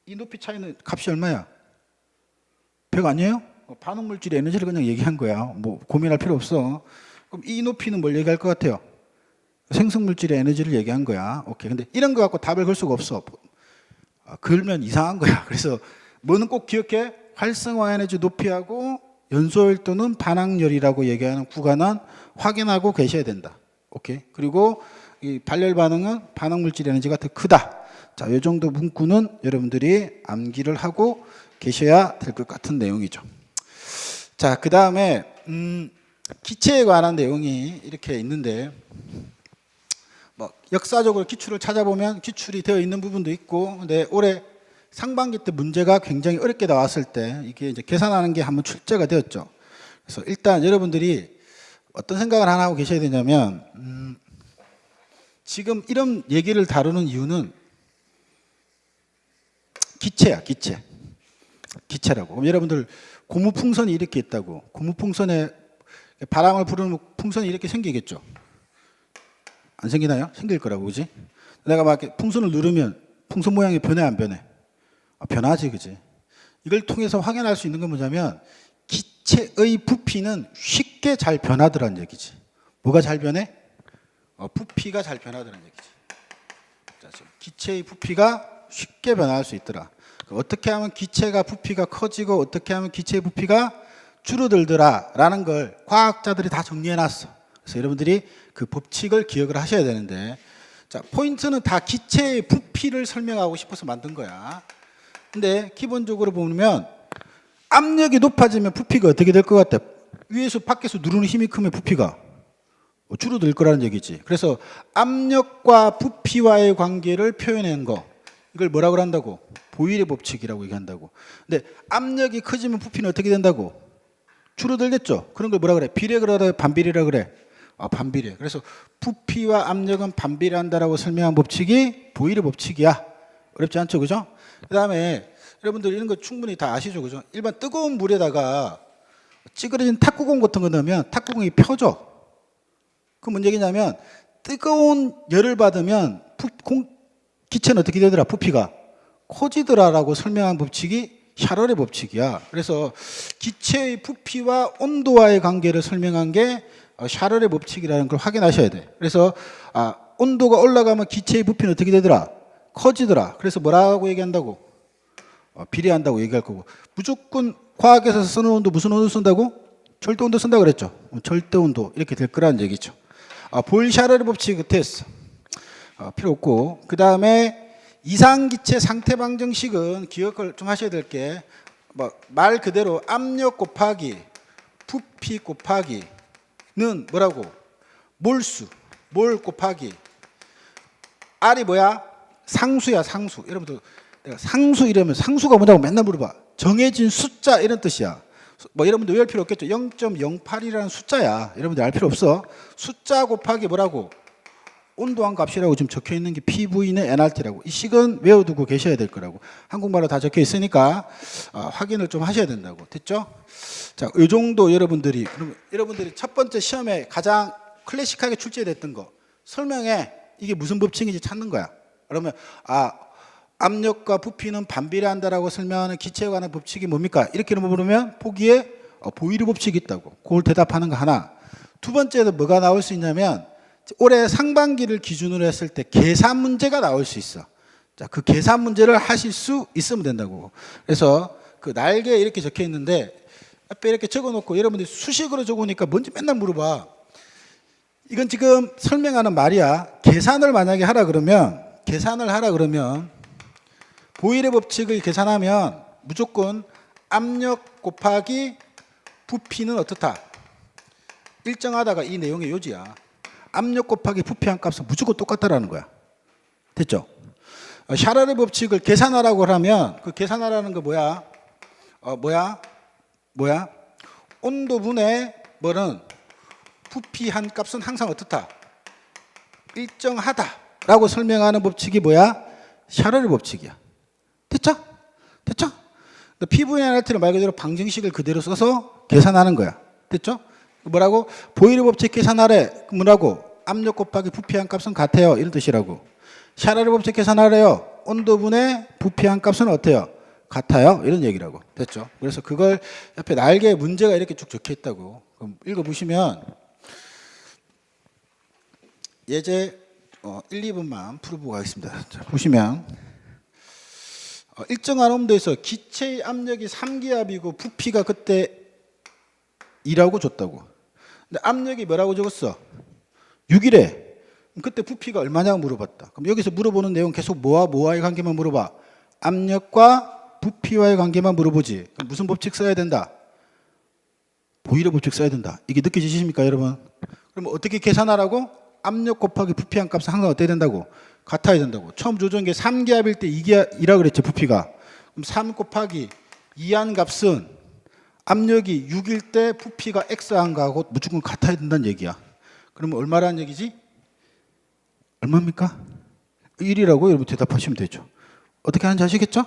이 높이 차이는 값이 얼마야? 100 아니에요? 반응물질의 에너지를 그냥 얘기한 거야. 뭐 고민할 필요 없어. 그럼 이 높이는 뭘 얘기할 것 같아요? 생성물질의 에너지를 얘기한 거야. 오케이. 근데 이런 거 갖고 답을 걸 수가 없어. 걸면 이상한 거야. 그래서 뭐는 꼭 기억해? 활성화 에너지 높이하고 연소율 또는 반항열이라고 얘기하는 구간은 확인하고 계셔야 된다. 오케이. 그리고 이 발열 반응은 반응물질 에너지가 더 크다. 자, 이 정도 문구는 여러분들이 암기를 하고 계셔야 될 것 같은 내용이죠. 자, 그 다음에 기체에 관한 내용이 이렇게 있는데, 뭐 역사적으로 기출을 찾아보면 기출이 되어 있는 부분도 있고, 근데 올해 상반기 때 문제가 굉장히 어렵게 나왔을 때 이게 이제 계산하는 게 한번 출제가 되었죠. 그래서 일단 여러분들이 어떤 생각을 하나 하고 계셔야 되냐면, 지금 이런 얘기를 다루는 이유는 기체야, 기체. 기체라고. 그럼 여러분들 고무풍선이 이렇게 있다고. 고무풍선에 바람을 부르는 풍선이 이렇게 생기겠죠. 안 생기나요? 생길 거라고, 그지? 내가 막 이렇게 풍선을 누르면 풍선 모양이 변해, 안 변해? 변하지, 그지? 이걸 통해서 확인할 수 있는 건 뭐냐면 기체의 부피는 쉽게 잘 변하더란 얘기지. 뭐가 잘 변해? 부피가 잘 변하더란 얘기지. 자, 기체의 부피가 쉽게 변할 수 있더라. 어떻게 하면 기체가 부피가 커지고 어떻게 하면 기체의 부피가 줄어들더라 라는 걸 과학자들이 다 정리해 놨어. 그래서 여러분들이 그 법칙을 기억을 하셔야 되는데, 자, 포인트는 다 기체의 부피를 설명하고 싶어서 만든 거야. 근데 기본적으로 보면 압력이 높아지면 부피가 어떻게 될 것 같아? 위에서 밖에서 누르는 힘이 크면 부피가 줄어들 거라는 얘기지. 그래서 압력과 부피와의 관계를 표현한 거, 이걸 뭐라고 한다고? 보일의 법칙이라고 얘기한다고. 근데 압력이 커지면 부피는 어떻게 된다고? 줄어들겠죠. 그런 걸 뭐라 그래? 비례라 그래? 반비례라 그래? 반비례. 그래서 부피와 압력은 반비례한다라고 설명한 법칙이 보일의 법칙이야. 어렵지 않죠, 그죠? 그 다음에 여러분들 이런 거 충분히 다 아시죠, 그죠? 일반 뜨거운 물에다가 찌그러진 탁구공 같은 거 넣으면 탁구공이 펴져. 그 뭔 얘기냐면 뜨거운 열을 받으면 기체는 어떻게 되더라? 부피가 커지더라라고 설명한 법칙이 샤럴의 법칙이야. 그래서 기체의 부피와 온도와의 관계를 설명한 게 샤럴의 법칙이라는 걸 확인하셔야 돼. 그래서 온도가 올라가면 기체의 부피는 어떻게 되더라? 커지더라. 그래서 뭐라고 얘기한다고? 비례한다고 얘기할 거고. 무조건 과학에서 쓰는 온도 무슨 온도 쓴다고? 절대 온도 쓴다고 그랬죠. 절대 온도 이렇게 될 거라는 얘기죠. 보일 샤럴의 법칙 테스트 필요 없고, 그 다음에 이상기체 상태 방정식은 기억을 좀 하셔야 될 게, 말 그대로 압력 곱하기 부피 곱하기는 뭐라고? 몰수, 몰 곱하기 R이 뭐야? 상수야, 상수. 여러분들 내가 상수 이러면 상수가 뭐냐고 맨날 물어봐. 정해진 숫자 이런 뜻이야. 여러분들 외울 필요 없겠죠. 0.08이라는 숫자야. 여러분들 알 필요 없어. 숫자 곱하기 뭐라고? 온도한 값이라고 지금 적혀 있는 게 PV는 NRT라고. 이 식은 외워두고 계셔야 될 거라고. 한국말로 다 적혀 있으니까 확인을 좀 하셔야 된다고. 됐죠? 자, 이 정도 여러분들이 첫 번째 시험에 가장 클래식하게 출제됐던 거 설명해. 이게 무슨 법칙인지 찾는 거야. 그러면 압력과 부피는 반비례한다라고 설명하는 기체에 관한 법칙이 뭡니까? 이렇게 물으면 포기에 보일의 법칙이 있다고. 그걸 대답하는 거 하나. 두 번째도 뭐가 나올 수 있냐면 올해 상반기를 기준으로 했을 때 계산 문제가 나올 수 있어. 자, 그 계산 문제를 하실 수 있으면 된다고. 그래서 그 날개에 이렇게 적혀 있는데 앞에 이렇게 적어 놓고 여러분들이 수식으로 적으니까 뭔지 맨날 물어봐. 이건 지금 설명하는 말이야. 계산을 만약에 하라 그러면 보일의 법칙을 계산하면 무조건 압력 곱하기 부피는 어떻다? 일정하다가 이 내용의 요지야. 압력 곱하기 부피한 값은 무조건 똑같다라는 거야. 됐죠? 샤럴의 법칙을 계산하라고 하면 그 계산하라는 거 뭐야? 온도분의 뭐는 부피한 값은 항상 어떻다? 일정하다라고 설명하는 법칙이 뭐야? 샤럴의 법칙이야. 됐죠? P분의 NRT를 말 그대로 방정식을 그대로 써서 계산하는 거야. 됐죠? 뭐라고? 보일의 법칙 계산하래. 뭐라고? 압력 곱하기 부피한 값은 같아요. 이런 뜻이라고. 샤라리 법칙 계산하래요. 온도분의 부피한 값은 어때요? 같아요. 이런 얘기라고. 됐죠? 그래서 그걸 옆에 날개에 문제가 이렇게 쭉 적혀 있다고. 그럼 읽어보시면 예제 1, 2번만 풀어보고 가겠습니다. 자, 보시면 일정한 온도에서 기체의 압력이 3기압이고 부피가 그때 2라고 줬다고. 근데 압력이 뭐라고 적었어? 6이래. 그때 부피가 얼마냐고 물어봤다. 그럼 여기서 물어보는 내용 계속 뭐와의 관계만 물어봐. 압력과 부피와의 관계만 물어보지. 그럼 무슨 법칙 써야 된다? 보일러 법칙 써야 된다. 이게 느껴지십니까, 여러분? 그럼 어떻게 계산하라고? 압력 곱하기 부피한 값은 항상 어떻게 된다고? 같아야 된다고. 처음 조정한 게 3기압일 때 2기압이라 그랬지, 부피가. 그럼 3 곱하기 2한 값은 압력이 6일 때 부피가 X한 거하고 무조건 같아야 된다는 얘기야. 그러면 얼마라는 얘기지? 얼마입니까? 1이라고 여러분 대답하시면 되죠. 어떻게 하는지 아시겠죠?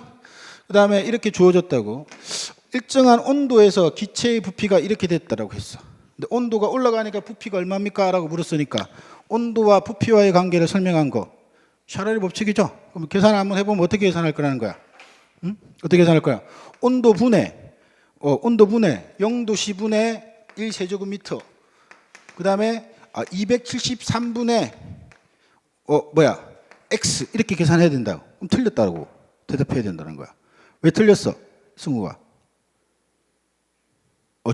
그 다음에 이렇게 주어졌다고. 일정한 온도에서 기체의 부피가 이렇게 됐다라고 했어. 근데 온도가 올라가니까 부피가 얼마입니까? 라고 물었으니까 온도와 부피와의 관계를 설명한 거 샤라리 법칙이죠. 그럼 계산 한번 해보면 어떻게 계산할 거라는 거야? 응? 어떻게 계산할 거야? 온도분의 0도씨분의 1세제곱미터. 그 다음에 273분의 x 이렇게 계산해야 된다고. 그럼 틀렸다고 대답해야 된다는 거야. 왜 틀렸어? 승우가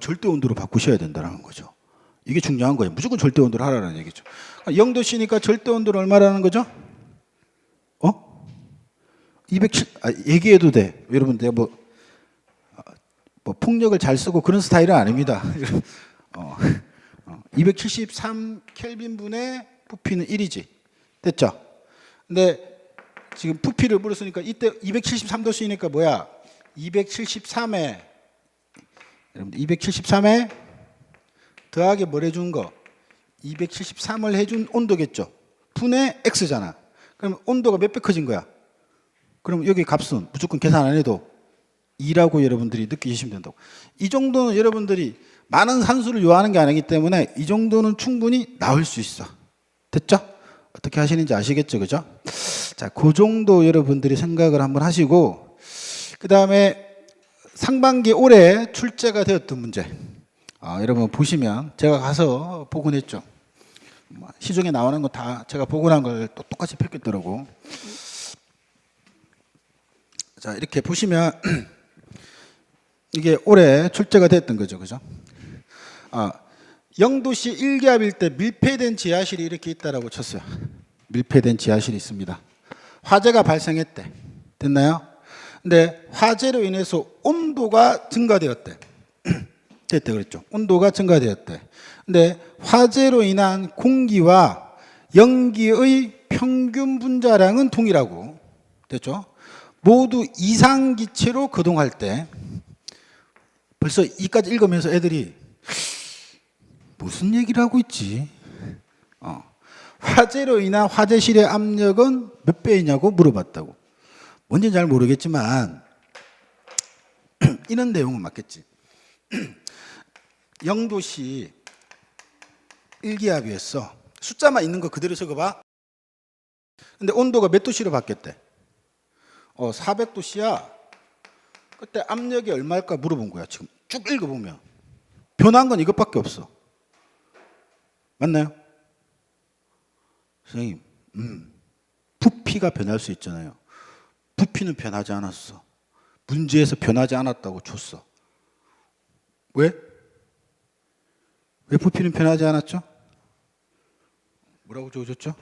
절대 온도로 바꾸셔야 된다는 거죠. 이게 중요한 거예요. 무조건 절대 온도로 하라는 얘기죠. 0도씨니까 절대 온도는 얼마라는 거죠? 207 얘기해도 돼. 여러분 내가 뭐 폭력을 잘 쓰고 그런 스타일은 아닙니다. 273 켈빈분의 부피는 1이지. 됐죠? 근데 지금 부피를 물었으니까 이때 273도씨니까 뭐야? 273에 여러분들 273에 더하기 뭘 해준 거? 273을 해준 온도겠죠. 분의 x잖아. 그럼 온도가 몇 배 커진 거야? 그럼 여기 값은 무조건 계산 안 해도 2라고 여러분들이 느끼시면 된다고. 이 정도는 여러분들이 많은 산수를 요하는 게 아니기 때문에 이 정도는 충분히 나올 수 있어. 됐죠? 어떻게 하시는지 아시겠죠? 그죠? 자, 그 정도 여러분들이 생각을 한번 하시고, 그 다음에 상반기 올해 출제가 되었던 문제. 여러분 보시면 제가 가서 복원했죠. 시중에 나오는 거 다 제가 복원한 걸 또 똑같이 펼쳤더라고. 자, 이렇게 보시면 이게 올해 출제가 됐던 거죠. 그죠? 0도씨 1기압일 때 밀폐된 지하실이 이렇게 있다라고 쳤어요. 밀폐된 지하실이 있습니다. 화재가 발생했대. 됐나요? 근데 화재로 인해서 온도가 증가되었대. 됐대 그랬죠. 온도가 증가되었대. 근데 화재로 인한 공기와 연기의 평균 분자량은 동일하고, 됐죠? 모두 이상기체로 거동할 때, 벌써 이까지 읽으면서 애들이 무슨 얘기를 하고 있지? 화재로 인한 화재실의 압력은 몇 배이냐고 물어봤다고. 뭔지는 잘 모르겠지만 이런 내용은 맞겠지. 0도씨 1기압이었어. 숫자만 있는 거 그대로 적어봐. 근데 온도가 몇 도씨로 바뀌었대? 400도씨야. 그때 압력이 얼마일까 물어본 거야. 지금 쭉 읽어보면 변한 건 이것밖에 없어. 맞나요? 선생님, 부피가 변할 수 있잖아요. 부피는 변하지 않았어. 문제에서 변하지 않았다고 줬어. 왜? 왜 부피는 변하지 않았죠? 뭐라고 적어줬죠?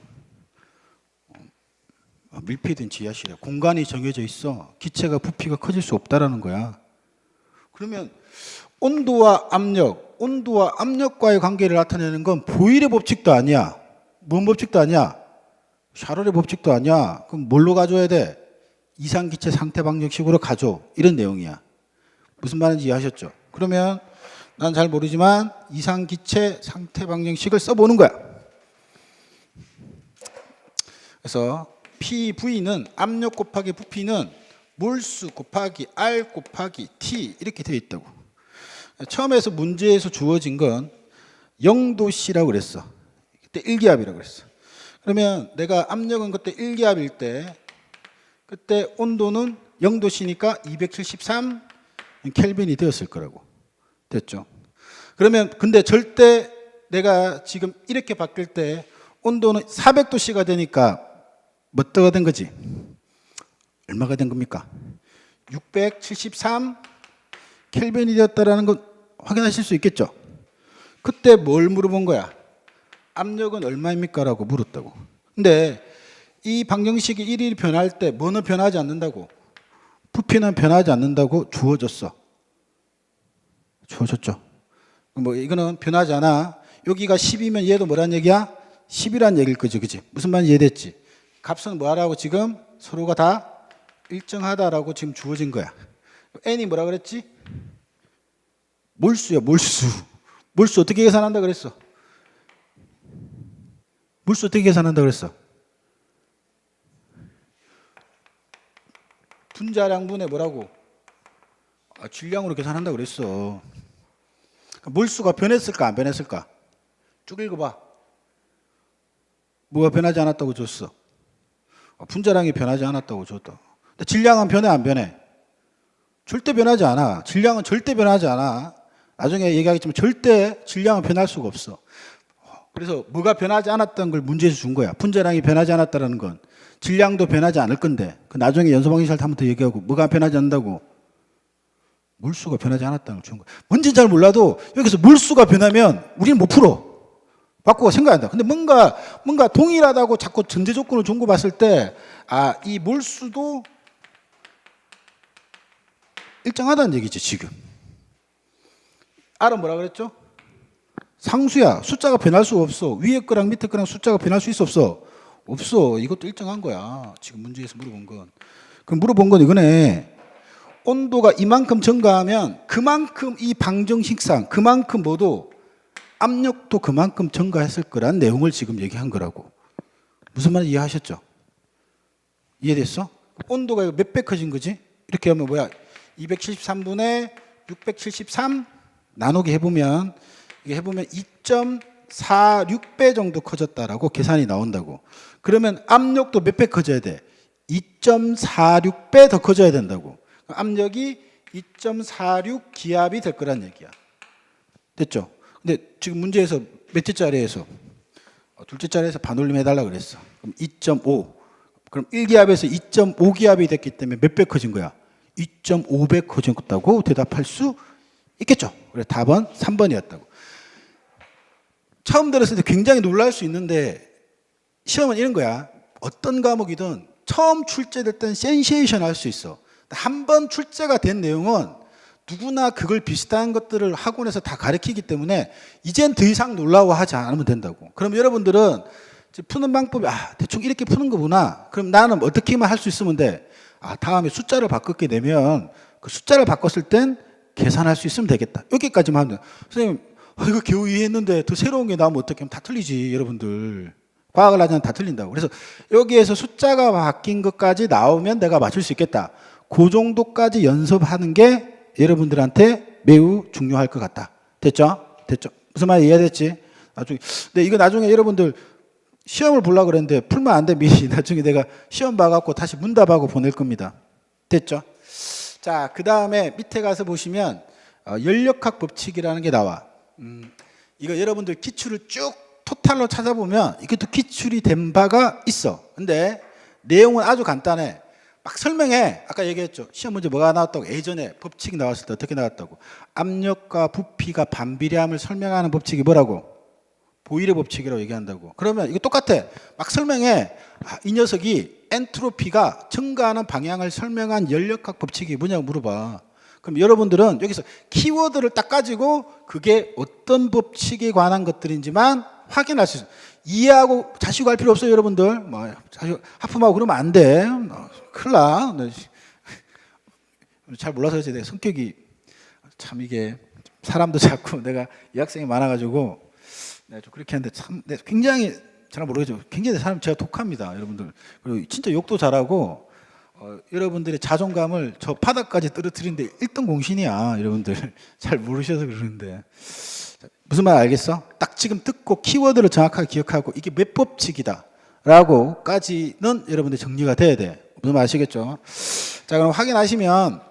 밀폐된 지하실에 공간이 정해져 있어. 기체가 부피가 커질 수 없다라는 거야. 그러면 온도와 압력과의 관계를 나타내는 건 보일의 법칙도 아니야. 뭔 법칙도 아니야. 샤럴의 법칙도 아니야. 그럼 뭘로 가져야 돼? 이상기체 상태 방정식으로 가져. 이런 내용이야. 무슨 말인지 이해하셨죠? 그러면 난 잘 모르지만 이상기체 상태 방정식을 써보는 거야. 그래서 PV는 압력 곱하기 부피는 몰수 곱하기 R 곱하기 T 이렇게 되어 있다고. 처음에서 문제에서 주어진 건 0도씨라고 그랬어. 그때 1기압이라고 그랬어. 그러면 내가 압력은 그때 1기압일 때 그때 온도는 0도씨니까 273 켈빈이 되었을 거라고. 됐죠? 그러면 근데 절대 내가 지금 이렇게 바뀔 때 온도는 400도씨가 되니까 몇 도가 된 거지? 얼마가 된 겁니까? 673 켈빈이 되었다라는 건 확인하실 수 있겠죠? 그때 뭘 물어본 거야? 압력은 얼마입니까? 라고 물었다고. 근데 이 방정식이 일일이 변할 때 뭐는 변하지 않는다고? 부피는 변하지 않는다고 주어졌어. 주어졌죠. 뭐 이거는 변하지 않아. 여기가 10이면 얘도 뭐란 얘기야? 10이란 얘기일 거지, 그지? 무슨 말인지 이해됐지? 값은 뭐라고 지금 서로가 다 일정하다라고 지금 주어진 거야. n이 뭐라 그랬지? 몰수야, 몰수. 몰수 어떻게 계산한다 그랬어? 몰수 어떻게 계산한다 그랬어? 분자량분의 뭐라고? 질량으로 계산한다 그랬어. 몰수가 변했을까 안 변했을까? 쭉 읽어봐. 뭐가 변하지 않았다고 줬어? 분자량이 변하지 않았다고 줬다. 근데 질량은 변해 안 변해? 절대 변하지 않아. 질량은 절대 변하지 않아. 나중에 얘기하겠지만 절대 질량은 변할 수가 없어. 그래서 뭐가 변하지 않았던 걸 문제에서 준 거야. 분자량이 변하지 않았다는 건 질량도 변하지 않을 건데 그 나중에 연소방정식 한번 더 얘기하고 뭐가 변하지 않는다고? 물수가 변하지 않았다는 걸 준 거야. 뭔지 잘 몰라도 여기서 물수가 변하면 우리는 못 풀어. 바꾸고 생각한다. 근데 뭔가 동일하다고 자꾸 전제 조건을 준 거 봤을 때 이 몰수도 일정하다는 얘기지 지금. R은 뭐라 그랬죠? 상수야. 숫자가 변할 수 없어. 위에 거랑 밑에 거랑 숫자가 변할 수 있어 없어? 없어. 이것도 일정한 거야. 지금 문제에서 물어본 건. 그럼 물어본 건 이거네. 온도가 이만큼 증가하면 그만큼 이 방정식상 그만큼 모두 압력도 그만큼 증가했을 거란 내용을 지금 얘기한 거라고. 무슨 말인지 이해하셨죠? 이해됐어? 온도가 몇 배 커진 거지? 이렇게 하면 뭐야? 273분의 673 나누기 해보면 이게 해보면 2.46배 정도 커졌다라고 계산이 나온다고. 그러면 압력도 몇 배 커져야 돼? 2.46배 더 커져야 된다고. 압력이 2.46 기압이 될 거란 얘기야. 됐죠? 근데 지금 문제에서 몇째 자리에서 둘째 자리에서 반올림 해달라 그랬어. 그럼 2.5. 그럼 1기압에서 2.5기압이 됐기 때문에 몇 배 커진 거야? 2.5배 커졌다고 대답할 수 있겠죠? 그래 답은 3번이었다고. 처음 들었을 때 굉장히 놀랄 수 있는데 시험은 이런 거야. 어떤 과목이든 처음 출제될 땐 센세이션 할 수 있어. 한 번 출제가 된 내용은 누구나 그걸 비슷한 것들을 학원에서 다 가르치기 때문에 이젠 더 이상 놀라워하지 않으면 된다고. 그럼 여러분들은 푸는 방법이 대충 이렇게 푸는 거구나. 그럼 나는 어떻게만 할 수 있으면 돼. 다음에 숫자를 바꾸게 되면 그 숫자를 바꿨을 땐 계산할 수 있으면 되겠다. 여기까지만 하면 선생님 이거 겨우 이해했는데 더 새로운 게 나오면 어떻게 하면 다 틀리지 여러분들. 과학을 하자면 다 틀린다고. 그래서 여기에서 숫자가 바뀐 것까지 나오면 내가 맞출 수 있겠다. 그 정도까지 연습하는 게 여러분들한테 매우 중요할 것 같다. 됐죠? 됐죠? 무슨 말이 이해됐지? 나중에. 근데 이거 나중에 여러분들 시험을 보려고 그랬는데 풀면 안 돼. 미리 나중에 내가 시험 봐갖고 다시 문답하고 보낼 겁니다. 됐죠? 자, 그 다음에 밑에 가서 보시면 연력학 법칙이라는 게 나와. 이거 여러분들 기출을 쭉 토탈로 찾아보면 이것도 기출이 된 바가 있어. 근데 내용은 아주 간단해. 막 설명해. 아까 얘기했죠. 시험 문제 뭐가 나왔다고. 예전에 법칙이 나왔을 때 어떻게 나왔다고. 압력과 부피가 반비례함을 설명하는 법칙이 뭐라고? 보일의 법칙이라고 얘기한다고. 그러면 이거 똑같아. 막 설명해. 이 녀석이 엔트로피가 증가하는 방향을 설명한 연력학 법칙이 뭐냐고 물어봐. 그럼 여러분들은 여기서 키워드를 딱 가지고 그게 어떤 법칙에 관한 것들인지만 확인할 수 있어요. 이해하고 자시고 할 필요 없어요, 여러분들. 하품하고 그러면 안 돼. 큰일 나. 잘 몰라서 그렇지. 내 성격이 참 이게 사람도 자꾸 내가 이 학생이 많아가지고 좀 그렇게 하는데 참 굉장히 잘 모르겠죠. 굉장히 사람 제가 독합니다, 여러분들. 그리고 진짜 욕도 잘하고 여러분들의 자존감을 저 바닥까지 떨어뜨리는데 1등 공신이야, 여러분들. 잘 모르셔서 그러는데. 무슨 말 알겠어? 딱 지금 듣고 키워드를 정확하게 기억하고 이게 몇 법칙이다 라고까지는 여러분들 정리가 돼야 돼. 무슨 말 아시겠죠? 자, 그럼 확인하시면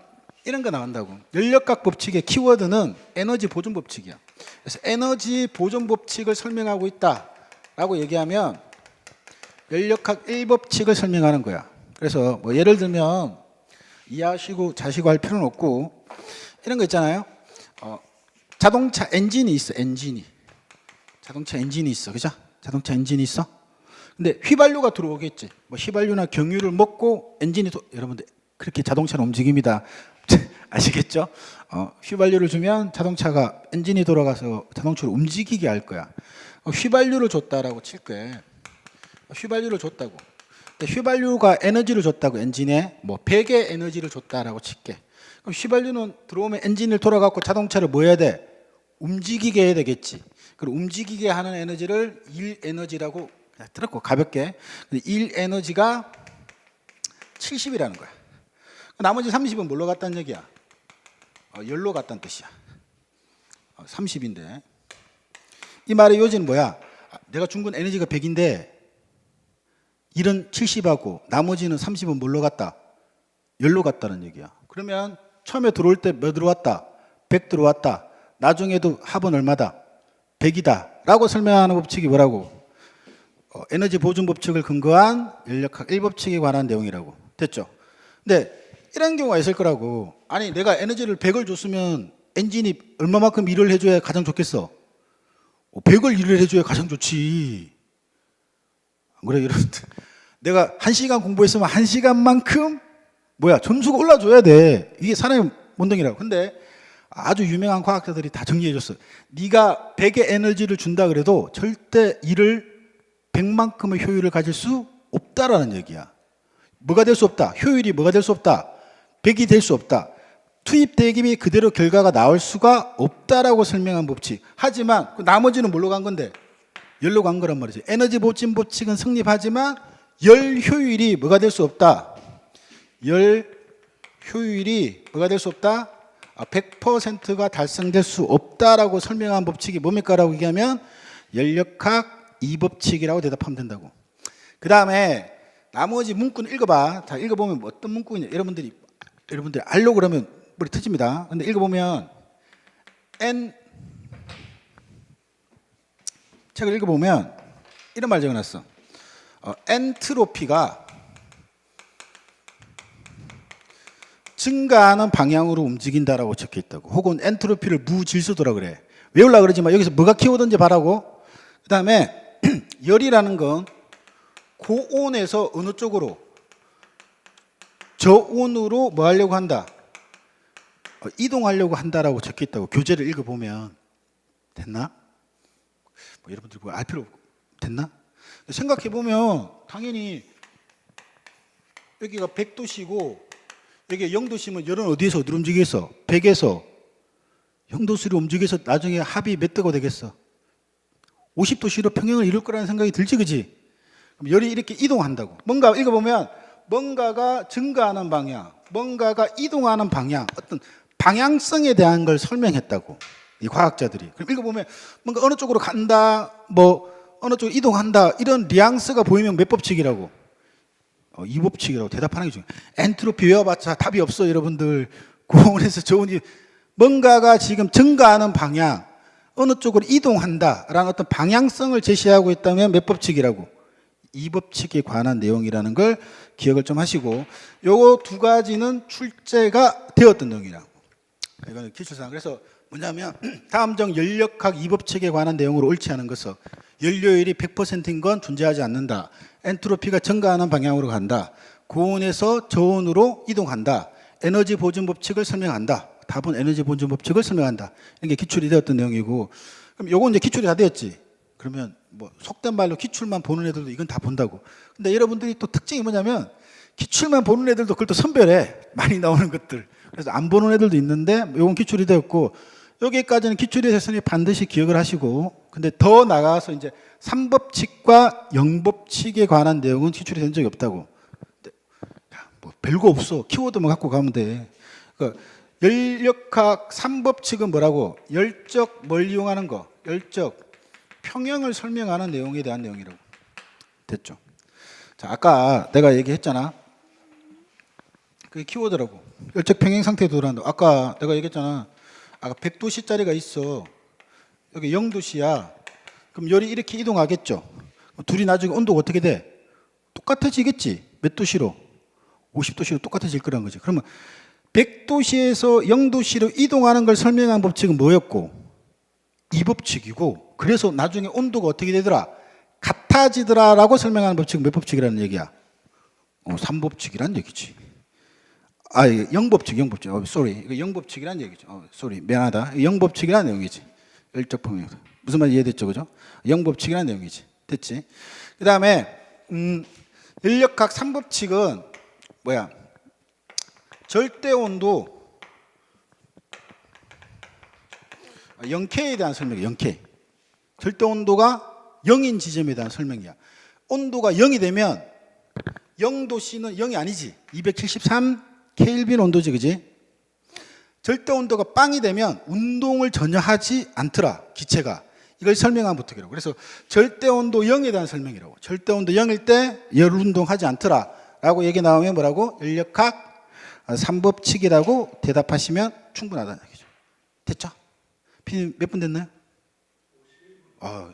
이런 거 나온다고. 연력학 법칙의 키워드는 에너지 보존 법칙이야. 그래서 에너지 보존 법칙을 설명하고 있다라고 얘기하면 연력학 1법칙을 설명하는 거야. 그래서 뭐 예를 들면 이해하시고 자시고 할 필요는 없고 이런 거 있잖아요. 자동차 엔진이 있어. 자동차 엔진이 있어. 그죠? 자동차 엔진이 있어. 근데 휘발유가 들어오겠지. 뭐 휘발유나 경유를 먹고 엔진이 여러분들 그렇게 자동차는 움직입니다. 아시겠죠? 휘발유를 주면 자동차가 엔진이 돌아가서 자동차를 움직이게 할 거야. 휘발유를 줬다라고 칠 거예요. 휘발유를 줬다고. 근데 휘발유가 에너지를 줬다고 엔진에 뭐 100의 에너지를 줬다라고 칠게. 그럼 휘발유는 들어오면 엔진을 돌아가고 자동차를 뭐 해야 돼? 움직이게 해야 되겠지. 그리고 움직이게 하는 에너지를 일 에너지라고 그냥 들었고 가볍게. 근데 일 에너지가 70이라는 거야. 나머지 30은 뭘로 갔다는 얘기야? 열로 갔다는 뜻이야. 30인데 이 말의 요지는 뭐야? 내가 준 건 에너지가 100인데 일은 70하고 나머지는 30은 뭘로 갔다? 열로 갔다는 얘기야. 그러면 처음에 들어올 때 몇 들어왔다? 100 들어왔다. 나중에도 합은 얼마다? 100이다 라고 설명하는 법칙이 뭐라고? 에너지 보존 법칙을 근거한 연력학 1법칙에 관한 내용이라고. 됐죠? 근데 이런 경우가 있을 거라고. 아니 내가 에너지를 100을 줬으면 엔진이 얼마만큼 일을 해줘야 가장 좋겠어? 100을 일을 해줘야 가장 좋지. 안 그래 여러분들? 내가 1시간 공부했으면 1시간만큼 뭐야 점수가 올라줘야 돼. 이게 사람의 본능이라고. 근데 아주 유명한 과학자들이 다 정리해 줬어. 네가 100의 에너지를 준다 그래도 절대 일을 100만큼의 효율을 가질 수 없다라는 얘기야. 뭐가 될 수 없다? 효율이 뭐가 될 수 없다? 100이 될 수 없다. 투입 대금이 그대로 결과가 나올 수가 없다라고 설명한 법칙. 하지만 그 나머지는 뭘로 간 건데? 열로 간 거란 말이지. 에너지 보존 법칙은 성립하지만 열 효율이 뭐가 될 수 없다? 열 효율이 뭐가 될 수 없다? 100%가 달성될 수 없다라고 설명한 법칙이 뭡니까? 라고 얘기하면 연력학 2법칙이라고 대답하면 된다고. 그 다음에 나머지 문구는 읽어봐. 자, 읽어보면 어떤 문구냐. 여러분들이 알려고 그러면 머리 터집니다. 근데 읽어보면 책을 읽어보면 이런 말 적어놨어. 엔트로피가 증가하는 방향으로 움직인다라고 적혀 있다고. 혹은 엔트로피를 무질서도라 그래. 외우려고 그러지만 여기서 뭐가 키워든지 바라고. 그 다음에 열이라는 건 고온에서 어느 쪽으로? 저온으로 뭐 하려고 한다? 이동하려고 한다라고 적혀 있다고. 교재를 읽어보면 됐나? 뭐 여러분들 뭐 알 필요 없고 됐나? 생각해보면 당연히 여기가 100도씨고 여기가 0도씨면 열은 어디에서 어디로 움직이겠어? 100에서 0도씨로 움직여서 나중에 합이 몇 도가 되겠어? 50도씨로 평형을 이룰 거라는 생각이 들지, 그지? 그럼 열이 이렇게 이동한다고. 뭔가 읽어보면 뭔가가 증가하는 방향, 뭔가가 이동하는 방향, 어떤 방향성에 대한 걸 설명했다고. 이 과학자들이. 그럼 읽어보면 뭔가 어느 쪽으로 간다, 뭐 어느 쪽으로 이동한다, 이런 뉘앙스가 보이면 몇 법칙이라고? 2법칙이라고 대답하는 게 중요해요. 엔트로피 외워봤자 답이 없어, 여러분들. 고온에서 저온이 뭔가가 지금 증가하는 방향, 어느 쪽으로 이동한다라는 어떤 방향성을 제시하고 있다면 몇 법칙이라고? 2법칙에 관한 내용이라는 걸 기억을 좀 하시고, 요거 두 가지는 출제가 되었던 내용이라고. 이거는 기출사항. 그래서 뭐냐면 다음 정 연력학 2법칙에 관한 내용으로 옳지 않은 것은 연료율이 100%인 건 존재하지 않는다. 엔트로피가 증가하는 방향으로 간다. 고온에서 저온으로 이동한다. 에너지 보존 법칙을 설명한다. 답은 에너지 보존 법칙을 설명한다. 이게 기출이 되었던 내용이고, 그럼 요건 이제 기출이 다 되었지. 그러면 뭐 속된 말로 기출만 보는 애들도 이건 다 본다고. 근데 여러분들이 또 특징이 뭐냐면 기출만 보는 애들도 그걸 또 선별해. 많이 나오는 것들. 그래서 안 보는 애들도 있는데 요건 기출이 되었고, 여기까지는 기출이 됐으니 반드시 기억을 하시고, 근데 더 나가서 이제 3법칙과 0법칙에 관한 내용은 기출이 된 적이 없다고. 뭐 별거 없어. 키워드만 갖고 가면 돼. 그러니까 연력학 3법칙은 뭐라고? 열적 뭘 이용하는 거? 열적 평형을 설명하는 내용에 대한 내용이라고. 됐죠? 자, 아까 내가 얘기했잖아. 그게 키워드라고. 열적 평행 상태에 도달한다. 아까 내가 얘기했잖아. 아까 100도씨짜리가 있어. 여기 0도씨야. 그럼 열이 이렇게 이동하겠죠. 둘이 나중에 온도가 어떻게 돼? 똑같아지겠지. 몇 도씨로? 50도씨로 똑같아질 거란 거지. 그러면 100도씨에서 0도씨로 이동하는 걸 설명한 법칙은 뭐였고? 이 법칙이고, 그래서 나중에 온도가 어떻게 되더라? 같아지더라라고 설명하는 법칙은 몇 법칙이라는 얘기야? 3법칙이란 얘기지. 아, 0법칙, 0법칙. sorry. 이거 0법칙이란 얘기죠. sorry. 미안하다. 0법칙이란 내용이지. 열적 평행. 무슨 말인지 이해됐죠? 그죠? 0법칙이란 내용이지. 됐지? 그 다음에, 인력학 3법칙은 뭐야? 절대 온도 0K에 대한 설명이야. 0K. 절대 온도가 0인 지점에 대한 설명이야. 온도가 0이 되면 0도씨는 0이 아니지. 273 켈빈 온도지, 그지? 절대 온도가 빵이 되면 운동을 전혀 하지 않더라, 기체가. 이걸 설명한 법칙이라고. 그래서 절대 온도 0에 대한 설명이라고. 절대 온도 0일 때 열 운동하지 않더라 라고 얘기 나오면 뭐라고? 인력학 3법칙이라고 대답하시면 충분하다는 얘기죠. 됐죠? 피디님 몇 분 됐나요?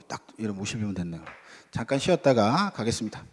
딱 이런 51분 됐네요. 잠깐 쉬었다가 가겠습니다.